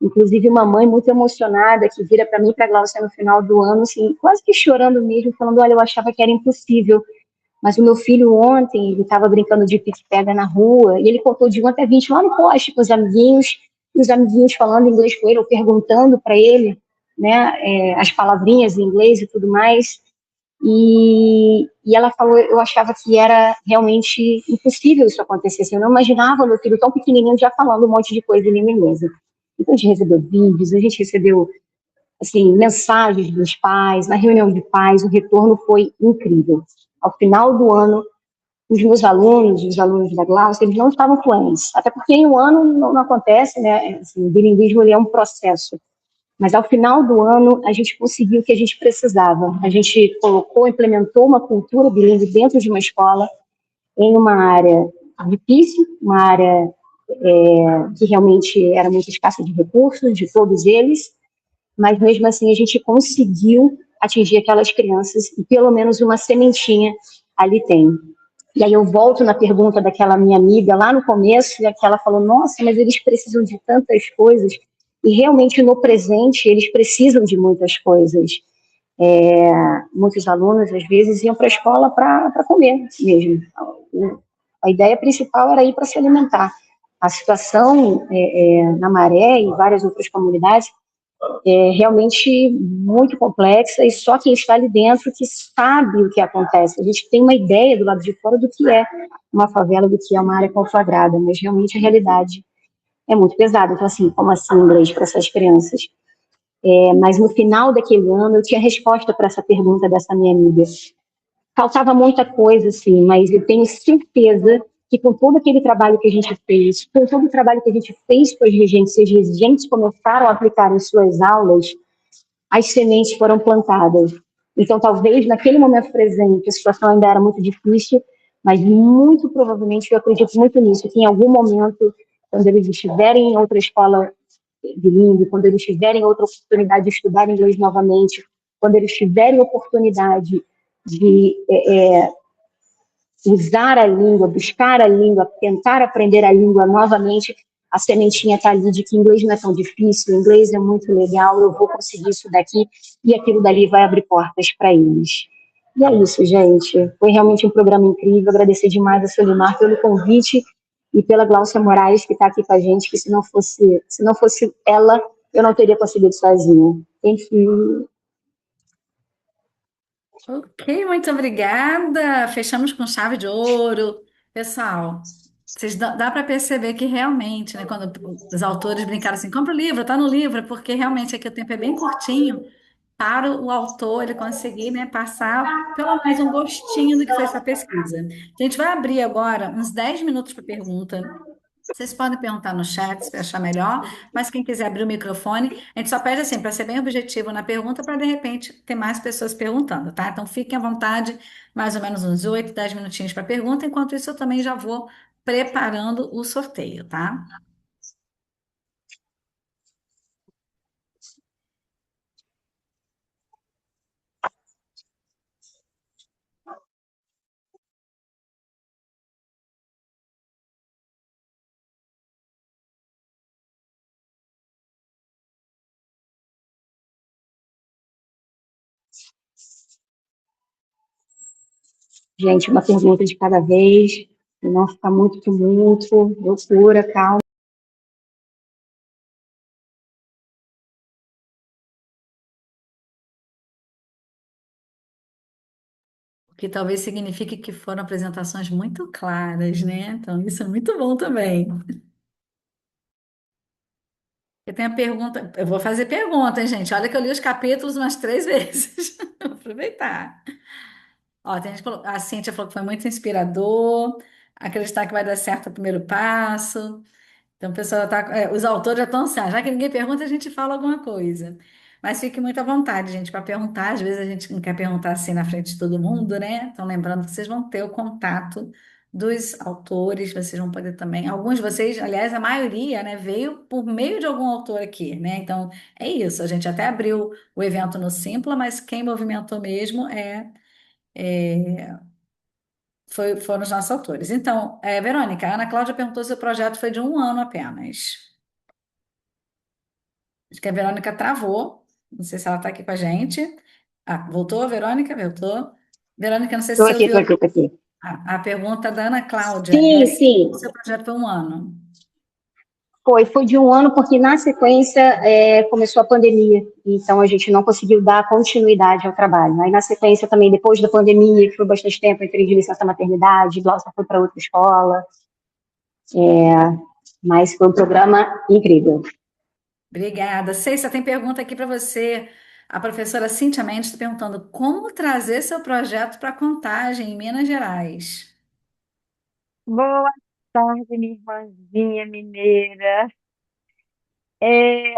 Inclusive, uma mãe muito emocionada que vira para mim e para a Glaucia no final do ano, assim, quase que chorando mesmo, falando: olha, eu achava que era impossível, mas o meu filho ontem, ele estava brincando de pique-pega na rua, e ele contou de 1 até 20 lá no poste com os amiguinhos, e os amiguinhos falando inglês com ele, ou perguntando para ele, né, as palavrinhas em inglês e tudo mais. E ela falou, eu achava que era realmente impossível isso acontecer. Assim, eu não imaginava meu filho tão pequenininho já falando um monte de coisa em língua inglesa. Então, a gente recebeu vídeos, a gente recebeu assim, mensagens dos pais, na reunião de pais, o retorno foi incrível. Ao final do ano, os meus alunos, os alunos da Glaucia, eles não estavam fluentes, até porque em um ano não acontece, né? Assim, o bilinguismo ele é um processo. Mas ao final do ano, a gente conseguiu o que a gente precisava. A gente colocou, implementou uma cultura bilíngue dentro de uma escola, em uma área difícil, uma área que realmente era muito escassa de recursos, de todos eles, mas mesmo assim a gente conseguiu atingir aquelas crianças e pelo menos uma sementinha ali tem. E aí eu volto na pergunta daquela minha amiga lá no começo, e que ela falou, nossa, mas eles precisam de tantas coisas, e realmente no presente eles precisam de muitas coisas. Muitos alunos às vezes iam para a escola para comer mesmo. A ideia principal era ir para se alimentar. A situação na Maré e várias outras comunidades é realmente muito complexa e só quem está ali dentro que sabe o que acontece. A gente tem uma ideia do lado de fora do que é uma favela, do que é uma área conflagrada, mas realmente a realidade é muito pesada. Então, assim, como assim inglês para essas crianças? Mas no final daquele ano eu tinha resposta para essa pergunta dessa minha amiga. Faltava muita coisa, assim, mas eu tenho certeza que com todo aquele trabalho que a gente fez, com todo o trabalho que a gente fez com as regentes, e as regentes começaram a aplicar em suas aulas, as sementes foram plantadas. Então, talvez naquele momento presente, a situação ainda era muito difícil, mas muito provavelmente, eu acredito muito nisso, que em algum momento, quando eles estiverem em outra escola bilíngue, quando eles tiverem outra oportunidade de estudar inglês novamente, quando eles tiverem oportunidade de usar a língua, buscar a língua, tentar aprender a língua novamente, a sementinha está ali de que inglês não é tão difícil, inglês é muito legal, eu vou conseguir isso daqui, e aquilo dali vai abrir portas para eles. E é isso, gente. Foi realmente um programa incrível. Agradecer demais a Solimar pelo convite e pela Glaucia Moraes, que está aqui com a gente, que se não fosse ela, eu não teria conseguido sozinha. Enfim. Ok, muito obrigada. Fechamos com chave de ouro. Pessoal, dá para perceber que realmente, né, quando os autores brincaram assim, compra o livro, tá no livro, porque realmente aqui o tempo é bem curtinho para o autor ele conseguir, né, passar pelo menos um gostinho do que foi essa pesquisa. A gente vai abrir agora uns 10 minutos para pergunta. Vocês podem perguntar no chat se achar melhor, mas quem quiser abrir o microfone, a gente só pede assim, para ser bem objetivo na pergunta, para de repente ter mais pessoas perguntando, tá? Então fiquem à vontade, mais ou menos uns 8, 10 minutinhos para pergunta, enquanto isso eu também já vou preparando o sorteio, tá? Gente, uma pergunta de cada vez, não ficar muito tumulto, loucura, calma. O que talvez signifique que foram apresentações muito claras, né? Então, isso é muito bom também. Eu tenho a pergunta, eu vou fazer pergunta, hein, gente? Olha que eu li os capítulos umas 3 vezes. Vou aproveitar. Ó, tem gente que a Cíntia falou que foi muito inspirador, acreditar que vai dar certo é o primeiro passo. Então, o pessoal tá, os autores já estão assim, já que ninguém pergunta, a gente fala alguma coisa. Mas fique muito à vontade, gente, para perguntar. Às vezes a gente não quer perguntar assim na frente de todo mundo, né? Então, lembrando que vocês vão ter o contato dos autores, vocês vão poder também. Alguns de vocês, aliás, a maioria, né, veio por meio de algum autor aqui, né? Então, é isso. A gente até abriu o evento no Simpla, mas quem movimentou mesmo foram os nossos autores. Então, Verônica, a Ana Cláudia perguntou se o projeto foi de 1 ano apenas. Acho que a Verônica travou. Não sei se ela está aqui com a gente. Ah, voltou, Verônica? Voltou. Verônica, não sei se Estou você aqui, estou ouviu aqui, estou aqui. a pergunta da Ana Cláudia. Sim, Se o sim, seu projeto foi 1 ano. foi de 1 ano, porque na sequência começou a pandemia, então a gente não conseguiu dar continuidade ao trabalho. Aí na sequência também, depois da pandemia, que foi bastante tempo, eu entrei de licença maternidade, Glaucia foi para outra escola, mas foi um programa incrível. Obrigada. Ceissa, tem pergunta aqui para você. A professora Cíntia Mendes está perguntando como trazer seu projeto para Contagem, em Minas Gerais. Boa tarde, minha irmãzinha mineira. É,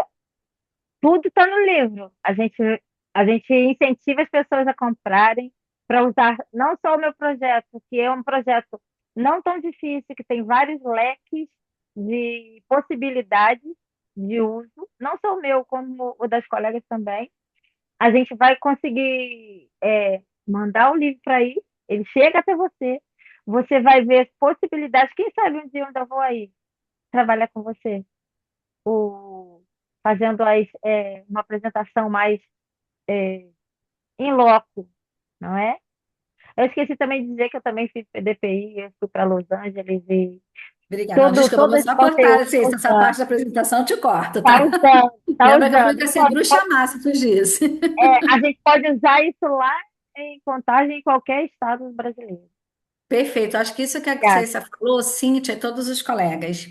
tudo está no livro. A gente incentiva as pessoas a comprarem para usar não só o meu projeto, que é um projeto não tão difícil, que tem vários leques de possibilidades de uso, não só o meu, como o das colegas também. A gente vai conseguir mandar o livro para aí, ele chega até você, você vai ver as possibilidades. Quem sabe um dia eu ainda vou aí trabalhar com você, fazendo uma apresentação mais em loco, não é? Eu esqueci também de dizer que eu também fiz PDPI, eu fui para Los Angeles e Obrigada. Não, todo, desculpa, eu todo vou esse só cortar, conteúdo Cissa, essa parte da apresentação eu te corto, tá? tá Lembra que eu falei usando. que ia ser bruxa má se tu disse. A gente pode usar isso lá em Contagem em qualquer estado brasileiro. Perfeito, acho que isso que a Obrigada. Cissa falou, Cíntia e todos os colegas.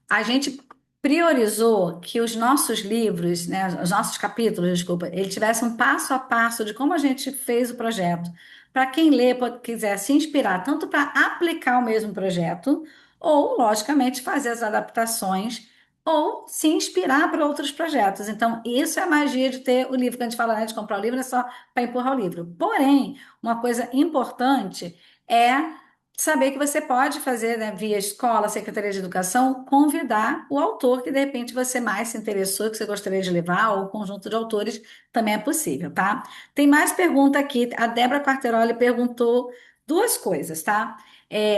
A gente priorizou que os nossos livros, né, os nossos capítulos, desculpa, ele tivesse um passo a passo de como a gente fez o projeto. Para quem lê, quiser se inspirar, tanto para aplicar o mesmo projeto, ou, logicamente, fazer as adaptações, ou se inspirar para outros projetos. Então, isso é a magia de ter o livro. Quando a gente fala, né, de comprar o livro, não é só para empurrar o livro. Porém, uma coisa importante é saber que você pode fazer, né, via escola, Secretaria de Educação, convidar o autor que de repente você mais se interessou, que você gostaria de levar, ou o conjunto de autores, também é possível, tá? Tem mais pergunta aqui. A Débora Quarteroli perguntou duas coisas, tá?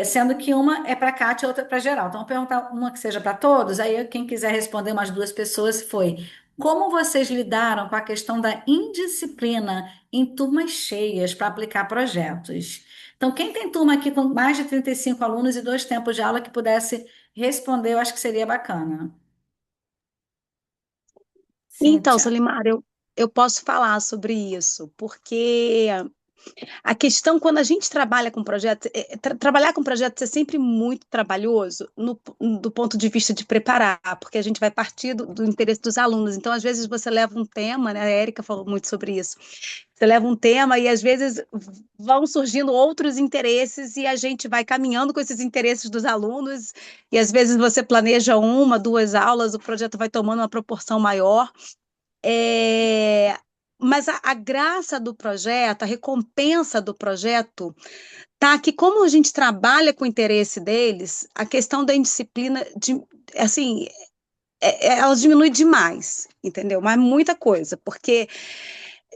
Sendo que uma é para a Kátia e outra para geral. Então, vou perguntar uma que seja para todos, aí quem quiser responder umas duas pessoas foi. Como vocês lidaram com a questão da indisciplina em turmas cheias para aplicar projetos? Então, quem tem turma aqui com mais de 35 alunos e 2 tempos de aula que pudesse responder, eu acho que seria bacana. Então, Cíntia. Solimar, eu posso falar sobre isso, porque a questão, quando a gente trabalha com projetos, trabalhar com projetos é sempre muito trabalhoso do ponto de vista de preparar, porque a gente vai partir do interesse dos alunos. Então, às vezes, você leva um tema, né? A Érica falou muito sobre isso. Você leva um tema e, às vezes, vão surgindo outros interesses e a gente vai caminhando com esses interesses dos alunos e, às vezes, você planeja 1, 2 aulas, o projeto vai tomando uma proporção maior. É, mas a graça do projeto, a recompensa do projeto, tá que como a gente trabalha com o interesse deles, a questão da indisciplina, assim, ela diminui demais, entendeu? Mas muita coisa, porque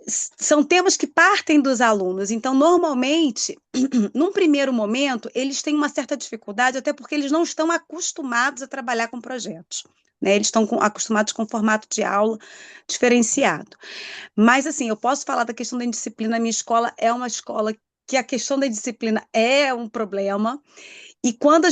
são temas que partem dos alunos, então, normalmente, num primeiro momento, eles têm uma certa dificuldade, até porque eles não estão acostumados a trabalhar com projetos, né? Eles estão acostumados com formato de aula diferenciado. Mas, assim, eu posso falar da questão da indisciplina. A minha escola é uma escola que a questão da disciplina é um problema. E quando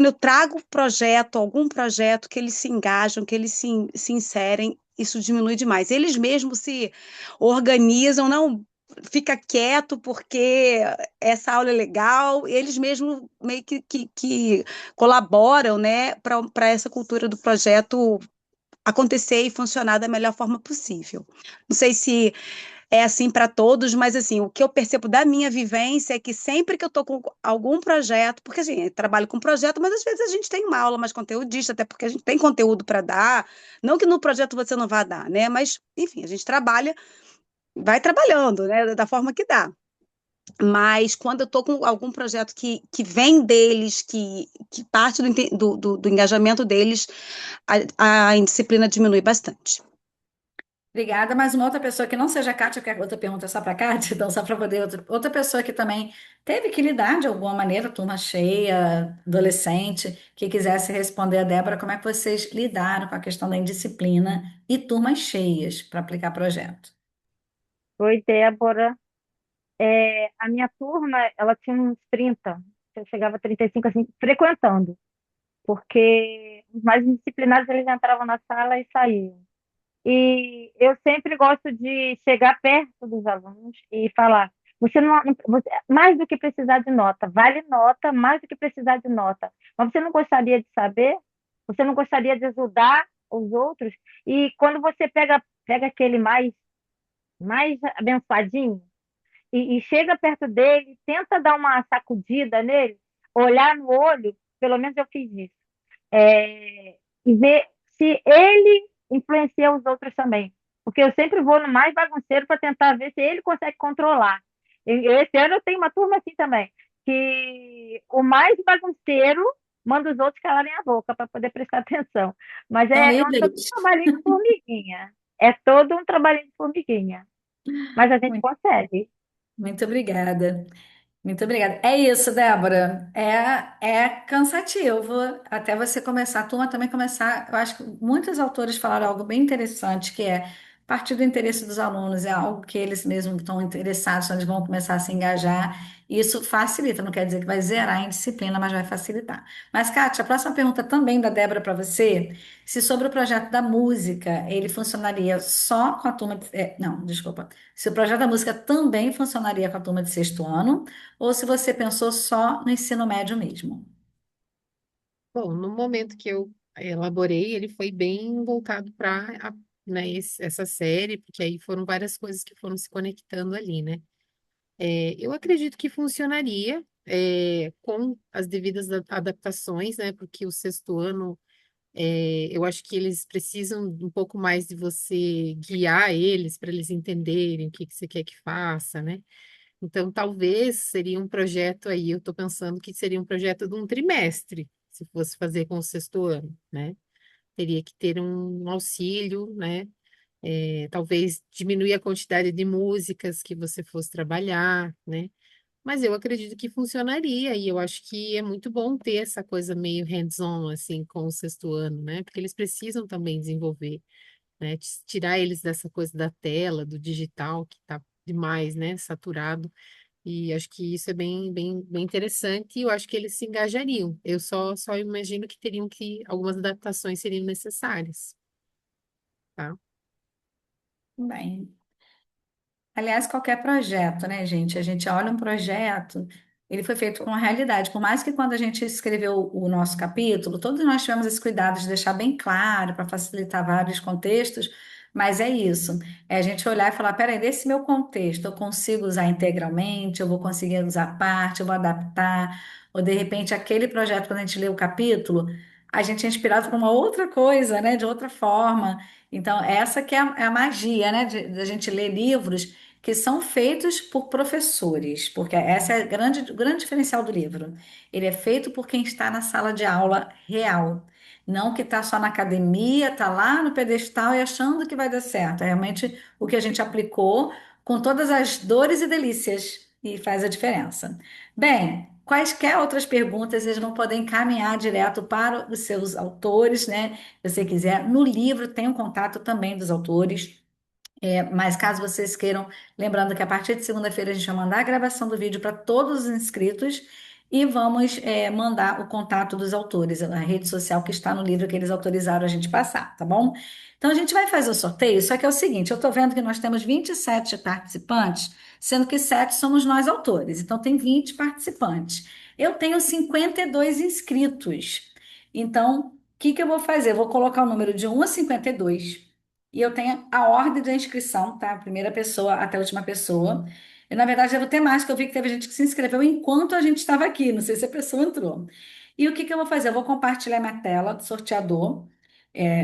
eu trago projeto, algum projeto que eles se engajam, que eles se inserem, isso diminui demais. Eles mesmos se organizam, não fica quieto porque essa aula é legal, eles mesmos meio que colaboram, né, para essa cultura do projeto acontecer e funcionar da melhor forma possível. Não sei se é assim para todos, mas assim, o que eu percebo da minha vivência é que sempre que eu estou com algum projeto, porque assim, eu trabalho com projeto, mas às vezes a gente tem uma aula mais conteudista, até porque a gente tem conteúdo para dar, não que no projeto você não vá dar, né? Mas, enfim, a gente trabalha, vai trabalhando, né, da forma que dá. Mas quando eu estou com algum projeto que vem deles, que parte do engajamento deles, a indisciplina diminui bastante. Obrigada. Mais uma outra pessoa que não seja a Kátia, que é outra pergunta só para a Kátia, então só para poder. Outra pessoa que também teve que lidar de alguma maneira, turma cheia, adolescente, que quisesse responder a Débora, como é que vocês lidaram com a questão da indisciplina e turmas cheias para aplicar projeto? Oi, Débora. A minha turma, ela tinha uns 30, eu chegava a 35, assim, frequentando, porque os mais indisciplinados, eles entravam na sala e saíam. E eu sempre gosto de chegar perto dos alunos e falar: você mais do que precisar de nota, vale nota mais do que precisar de nota. Mas você não gostaria de saber? Você não gostaria de ajudar os outros? E quando você pega aquele mais abençoadinho e chega perto dele, tenta dar uma sacudida nele, olhar no olho, pelo menos eu fiz isso, e ver se ele influencia os outros também. Porque eu sempre vou no mais bagunceiro para tentar ver se ele consegue controlar. Esse ano eu tenho uma turma assim também, que o mais bagunceiro manda os outros calarem a boca para poder prestar atenção. Mas São todo um líderes. trabalhinho de formiguinha. É todo um trabalhinho de formiguinha. Mas a gente Muito, consegue. muito obrigada. Muito obrigada. É isso, Débora. É cansativo até você começar, a turma também começar. Eu acho que muitos autores falaram algo bem interessante, que é partir do interesse dos alunos, é algo que eles mesmos estão interessados, então eles vão começar a se engajar. E isso facilita, não quer dizer que vai zerar em disciplina, mas vai facilitar. Mas, Kátia, a próxima pergunta também da Débora para você, se sobre o projeto da música, ele funcionaria só com a turma não, desculpa. Se o projeto da música também funcionaria com a turma de sexto ano, ou se você pensou só no ensino médio mesmo. Bom, no momento que eu elaborei, ele foi bem voltado para, né, essa série, porque aí foram várias coisas que foram se conectando ali, né? Eu acredito que funcionaria, com as devidas adaptações, né? Porque o sexto ano, eu acho que eles precisam um pouco mais de você guiar eles para eles entenderem o que que você quer que faça, né? Então, talvez seria um projeto aí, eu estou pensando que seria um projeto de um trimestre, se fosse fazer com o sexto ano, né? Teria que ter um auxílio, né? Talvez diminuir a quantidade de músicas que você fosse trabalhar, né? Mas eu acredito que funcionaria e eu acho que é muito bom ter essa coisa meio hands-on, assim, com o sexto ano, né? Porque eles precisam também desenvolver, né? Tirar eles dessa coisa da tela, do digital, que tá demais, né? Saturado. E acho que isso é bem interessante e eu acho que eles se engajariam. Eu só imagino que algumas adaptações seriam necessárias, tá? Bem, aliás, qualquer projeto, né, gente? A gente olha um projeto, ele foi feito com a realidade. Por mais que quando a gente escreveu o nosso capítulo, todos nós tivemos esse cuidado de deixar bem claro para facilitar vários contextos, mas é isso. É a gente olhar e falar, peraí, desse meu contexto, eu consigo usar integralmente, eu vou conseguir usar parte, eu vou adaptar, ou de repente aquele projeto, quando a gente lê o capítulo, a gente é inspirado por uma outra coisa, né, de outra forma. Então, essa que é a magia, né, de a gente ler livros que são feitos por professores, porque essa é o grande diferencial do livro. Ele é feito por quem está na sala de aula real, não que está só na academia, está lá no pedestal e achando que vai dar certo. É realmente o que a gente aplicou com todas as dores e delícias e faz a diferença. Bem, quaisquer outras perguntas, vocês vão poder encaminhar direto para os seus autores, né? Se você quiser, no livro tem um contato também dos autores. Mas caso vocês queiram, lembrando que a partir de segunda-feira a gente vai mandar a gravação do vídeo para todos os inscritos e vamos mandar o contato dos autores, a rede social que está no livro que eles autorizaram a gente passar, tá bom? Então a gente vai fazer o sorteio, só que é o seguinte, eu estou vendo que nós temos 27 participantes, sendo que 7 somos nós autores, então tem 20 participantes. Eu tenho 52 inscritos. Então, o que que eu vou fazer? Eu vou colocar o número de 1 a 52 e eu tenho a ordem de inscrição, tá? Primeira pessoa até a última pessoa. Eu, na verdade, devo ter mais, que eu vi que teve gente que se inscreveu enquanto a gente estava aqui. Não sei se a pessoa entrou. E o que que eu vou fazer? Eu vou compartilhar minha tela do sorteador,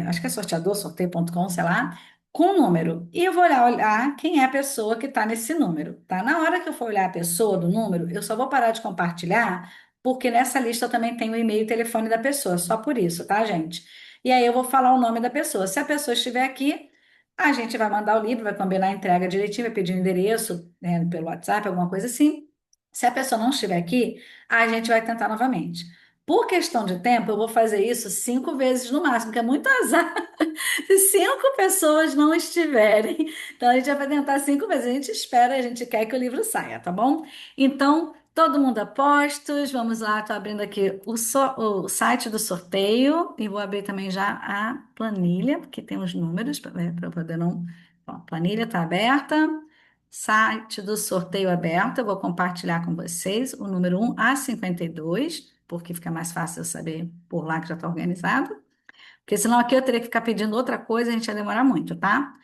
acho que é sorteador, sorteio.com, sei lá, com o número. E eu vou olhar quem é a pessoa que está nesse número, tá? Na hora que eu for olhar a pessoa do número, eu só vou parar de compartilhar, porque nessa lista eu também tenho o e-mail e telefone da pessoa, só por isso, tá, gente? E aí eu vou falar o nome da pessoa. Se a pessoa estiver aqui, a gente vai mandar o livro, vai combinar a entrega direitinho, vai pedir o endereço, né, pelo WhatsApp, alguma coisa assim. Se a pessoa não estiver aqui, a gente vai tentar novamente. Por questão de tempo, eu vou fazer isso 5 vezes no máximo, que é muito azar se 5 pessoas não estiverem. Então, a gente vai tentar 5 vezes. A gente espera, a gente quer que o livro saia, tá bom? Então, todo mundo a postos. Vamos lá, estou abrindo aqui o site do sorteio e vou abrir também já a planilha, porque tem os números para eu poder não. Bom, a planilha está aberta. Site do sorteio aberto. Eu vou compartilhar com vocês o número 1 a 52, porque fica mais fácil eu saber por lá que já está organizado. Porque senão aqui eu teria que ficar pedindo outra coisa, a gente ia demorar muito, tá?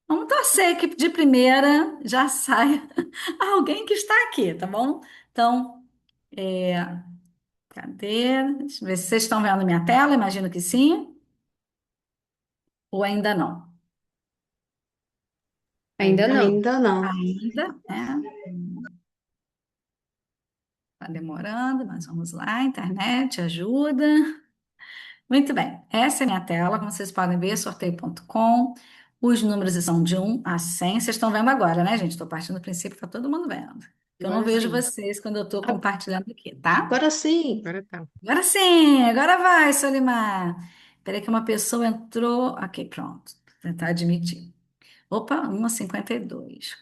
Vamos torcer que de primeira já saia alguém que está aqui, tá bom? Então, cadê? Deixa eu ver se vocês estão vendo minha tela, imagino que sim, ou ainda não. Ainda não. Ainda não. Ainda, né? Está demorando, mas vamos lá, internet ajuda. Muito bem, essa é a minha tela, como vocês podem ver, sorteio.com. Os números são de 1 a 100. Vocês estão vendo agora, né, gente? Estou partindo do princípio que está todo mundo vendo. Eu não Agora vejo sim. vocês quando eu estou compartilhando aqui, tá? Agora sim. Agora tá. Agora sim, agora vai, Solimar. Espera que uma pessoa entrou. Ok, pronto. Vou tentar admitir. Opa, 1 a 52.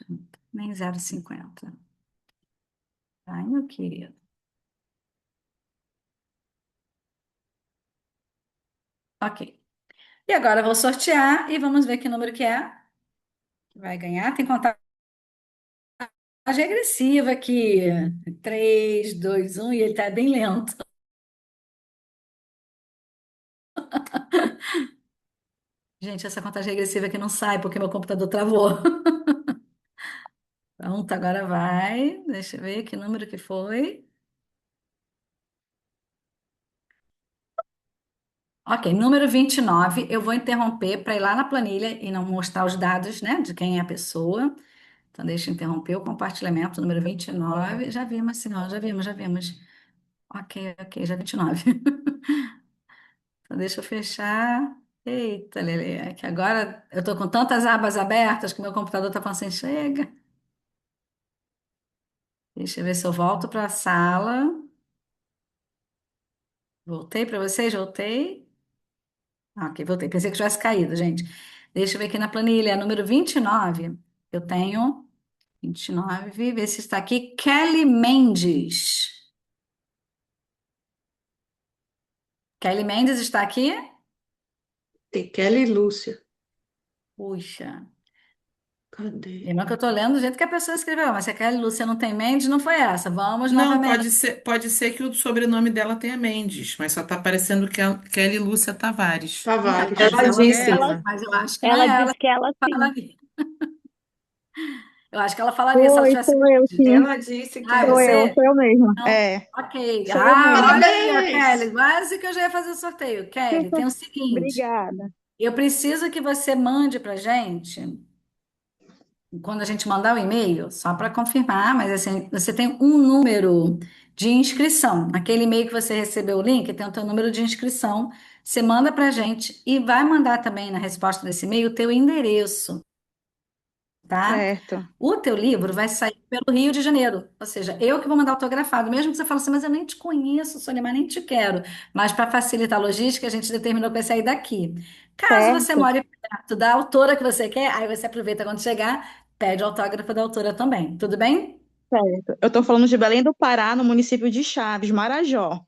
Nem 0,50. Ai, meu querido. Ok. E agora eu vou sortear e vamos ver que número que é. Que vai ganhar. Tem contagem regressiva aqui. 3, 2, 1 e ele tá bem lento. Gente, essa contagem regressiva aqui não sai porque meu computador travou. Pronto, agora vai. Deixa eu ver que número que foi. Ok, número 29. Eu vou interromper para ir lá na planilha e não mostrar os dados, né, de quem é a pessoa. Então, deixa eu interromper o compartilhamento, número 29. Já vimos, senhor, já vimos, já vimos. Ok, ok, já 29. Então, deixa eu fechar. Eita, Lele, é que agora eu estou com tantas abas abertas que meu computador está falando assim, chega. Deixa eu ver se eu volto para a sala. Voltei para vocês? Voltei. Ah, ok, voltei. Pensei que tivesse caído, gente. Deixa eu ver aqui na planilha, número 29. Eu tenho 29. Vê se está aqui. Kelly Mendes. Kelly Mendes está aqui? Tem Kelly e Lúcia. Puxa. Cadê? Lembra que eu estou lendo do jeito que a pessoa escreveu, mas se a Kelly Lúcia não tem Mendes, não foi essa. Vamos Não, novamente. pode ser que o sobrenome dela tenha Mendes, mas só tá aparecendo que é Kelly Lúcia Tavares. Tavares. Mas Ela ela disse. mas eu acho que não Ela é ela disse que ela que sim. falaria. Eu acho que ela falaria se ela tivesse Sou eu Mendes. sim. Ela disse que Ah, Sou eu, você? sou eu mesma. Não. É, Ok. sou eu mesma. Olha aí, ó, Parabéns! Kelly. Quase que eu já ia fazer o sorteio. Kelly, tem o seguinte: Obrigada. eu preciso que você mande para gente, quando a gente mandar o e-mail, só para confirmar, mas assim, você tem um número de inscrição. Naquele e-mail que você recebeu o link, tem o teu número de inscrição. Você manda para a gente e vai mandar também na resposta desse e-mail o teu endereço, tá? Certo. O teu livro vai sair pelo Rio de Janeiro, ou seja, eu que vou mandar autografado, mesmo que você fale assim, mas eu nem te conheço, Solimar, nem te quero. Mas para facilitar a logística, a gente determinou que vai sair daqui. Caso você Certo, more perto da autora que você quer, aí você aproveita quando chegar, pede o autógrafo da autora também. Tudo bem? certo. Eu tô falando de Belém do Pará, no município de Chaves, Marajó.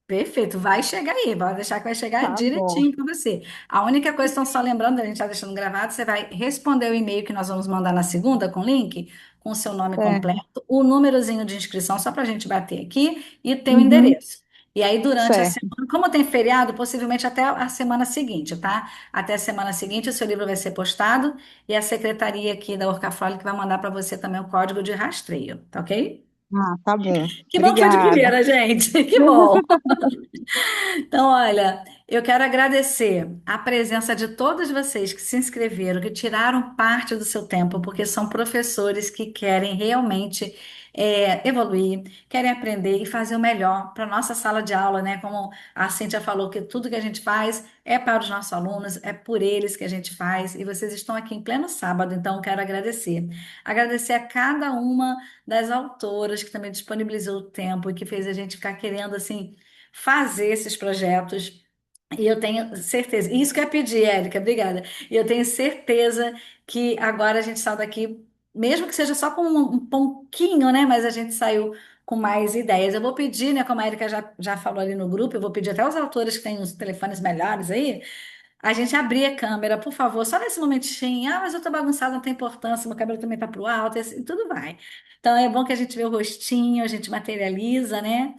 Perfeito, vai chegar aí, pode deixar que vai chegar tá bom. direitinho para você. A única coisa, então, só lembrando, a gente está deixando gravado, você vai responder o e-mail que nós vamos mandar na segunda com o link, com o seu nome Certo. completo, o númerozinho de inscrição, só para a gente bater aqui, e o teu Uhum, endereço. E aí, durante a certo. semana, como tem feriado, possivelmente até a semana seguinte, tá? Até a semana seguinte, o seu livro vai ser postado e a secretaria aqui da Orcafole que vai mandar para você também o código de rastreio, tá ok? Ah, tá bom. Que bom que foi de Obrigada. primeira, gente. Que bom. Então, olha, eu quero agradecer a presença de todos vocês que se inscreveram, que tiraram parte do seu tempo, porque são professores que querem realmente evoluir, querem aprender e fazer o melhor para a nossa sala de aula, né? Como a Cíntia falou, que tudo que a gente faz é para os nossos alunos, é por eles que a gente faz, e vocês estão aqui em pleno sábado, então eu quero agradecer. Agradecer a cada uma das autoras que também disponibilizou o tempo e que fez a gente ficar querendo, assim fazer esses projetos. E eu tenho certeza, isso que eu ia pedir, Érica, obrigada. E eu tenho certeza que agora a gente saiu daqui, mesmo que seja só com um pouquinho, né? Mas a gente saiu com mais ideias. Eu vou pedir, né? Como a Érica já falou ali no grupo, eu vou pedir até os autores que têm os telefones melhores aí, a gente abrir a câmera, por favor, só nesse momentinho. Ah, mas eu tô bagunçada, não tem importância, meu cabelo também tá pro alto, e assim, tudo vai. Então é bom que a gente vê o rostinho, a gente materializa, né?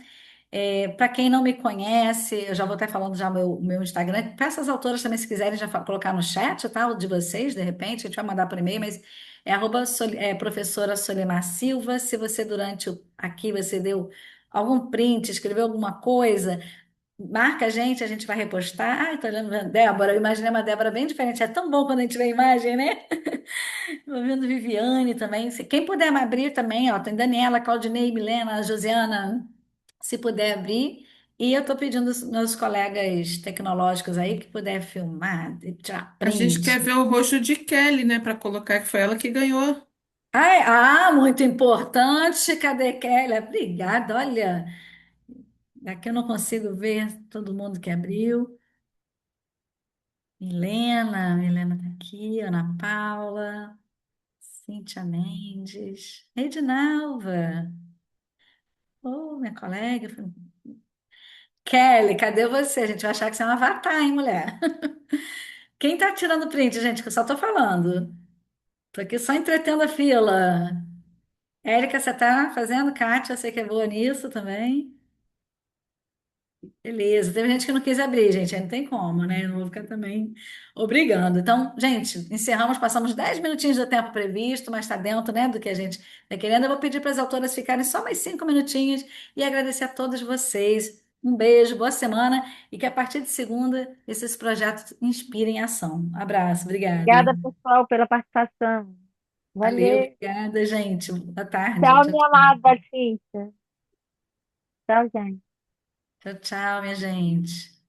Para quem não me conhece, eu já vou até falando já meu Instagram. Peço às autoras também, se quiserem já colocar no chat, tá? O de vocês, de repente, a gente vai mandar por e-mail, mas é arroba professora Solimar Silva. Se você durante aqui você deu algum print, escreveu alguma coisa, marca a gente vai repostar. Ai, tô olhando a Débora, eu imaginei uma Débora bem diferente. É tão bom quando a gente vê a imagem, né? Tô vendo Viviane também. Quem puder me abrir também, ó, tem Daniela, Claudinei, Milena, Josiana, se puder abrir. E eu tô pedindo aos meus colegas tecnológicos aí que puder filmar, tirar A gente quer print. ver o rosto de Kelly, né, para colocar que foi ela que ganhou. Muito importante. Cadê Kelly? Obrigada. Olha, aqui eu não consigo ver todo mundo que abriu. Milena tá aqui, Ana Paula, Cíntia Mendes, Edinalva. Ô, minha colega. Kelly, cadê você? A gente vai achar que você é um avatar, hein, mulher? Quem tá tirando print, gente? Que eu só tô falando. Tô aqui só entretendo a fila. Érica, você tá fazendo? Kátia, eu sei que é boa nisso também. Beleza, teve gente que não quis abrir, gente, aí não tem como, né? Eu não vou ficar também obrigando. Então, gente, encerramos, passamos 10 minutinhos do tempo previsto, mas está dentro, né, do que a gente está querendo. Eu vou pedir para as autoras ficarem só mais 5 minutinhos e agradecer a todos vocês. Um beijo, boa semana e que a partir de segunda esses projetos inspirem ação. Abraço, obrigada. Obrigada, pessoal, pela participação. Valeu, Valeu. obrigada, gente. Boa tarde. Tchau, Tchau, minha tchau. amada Cíntia. Tchau, gente. Tchau, tchau, minha gente.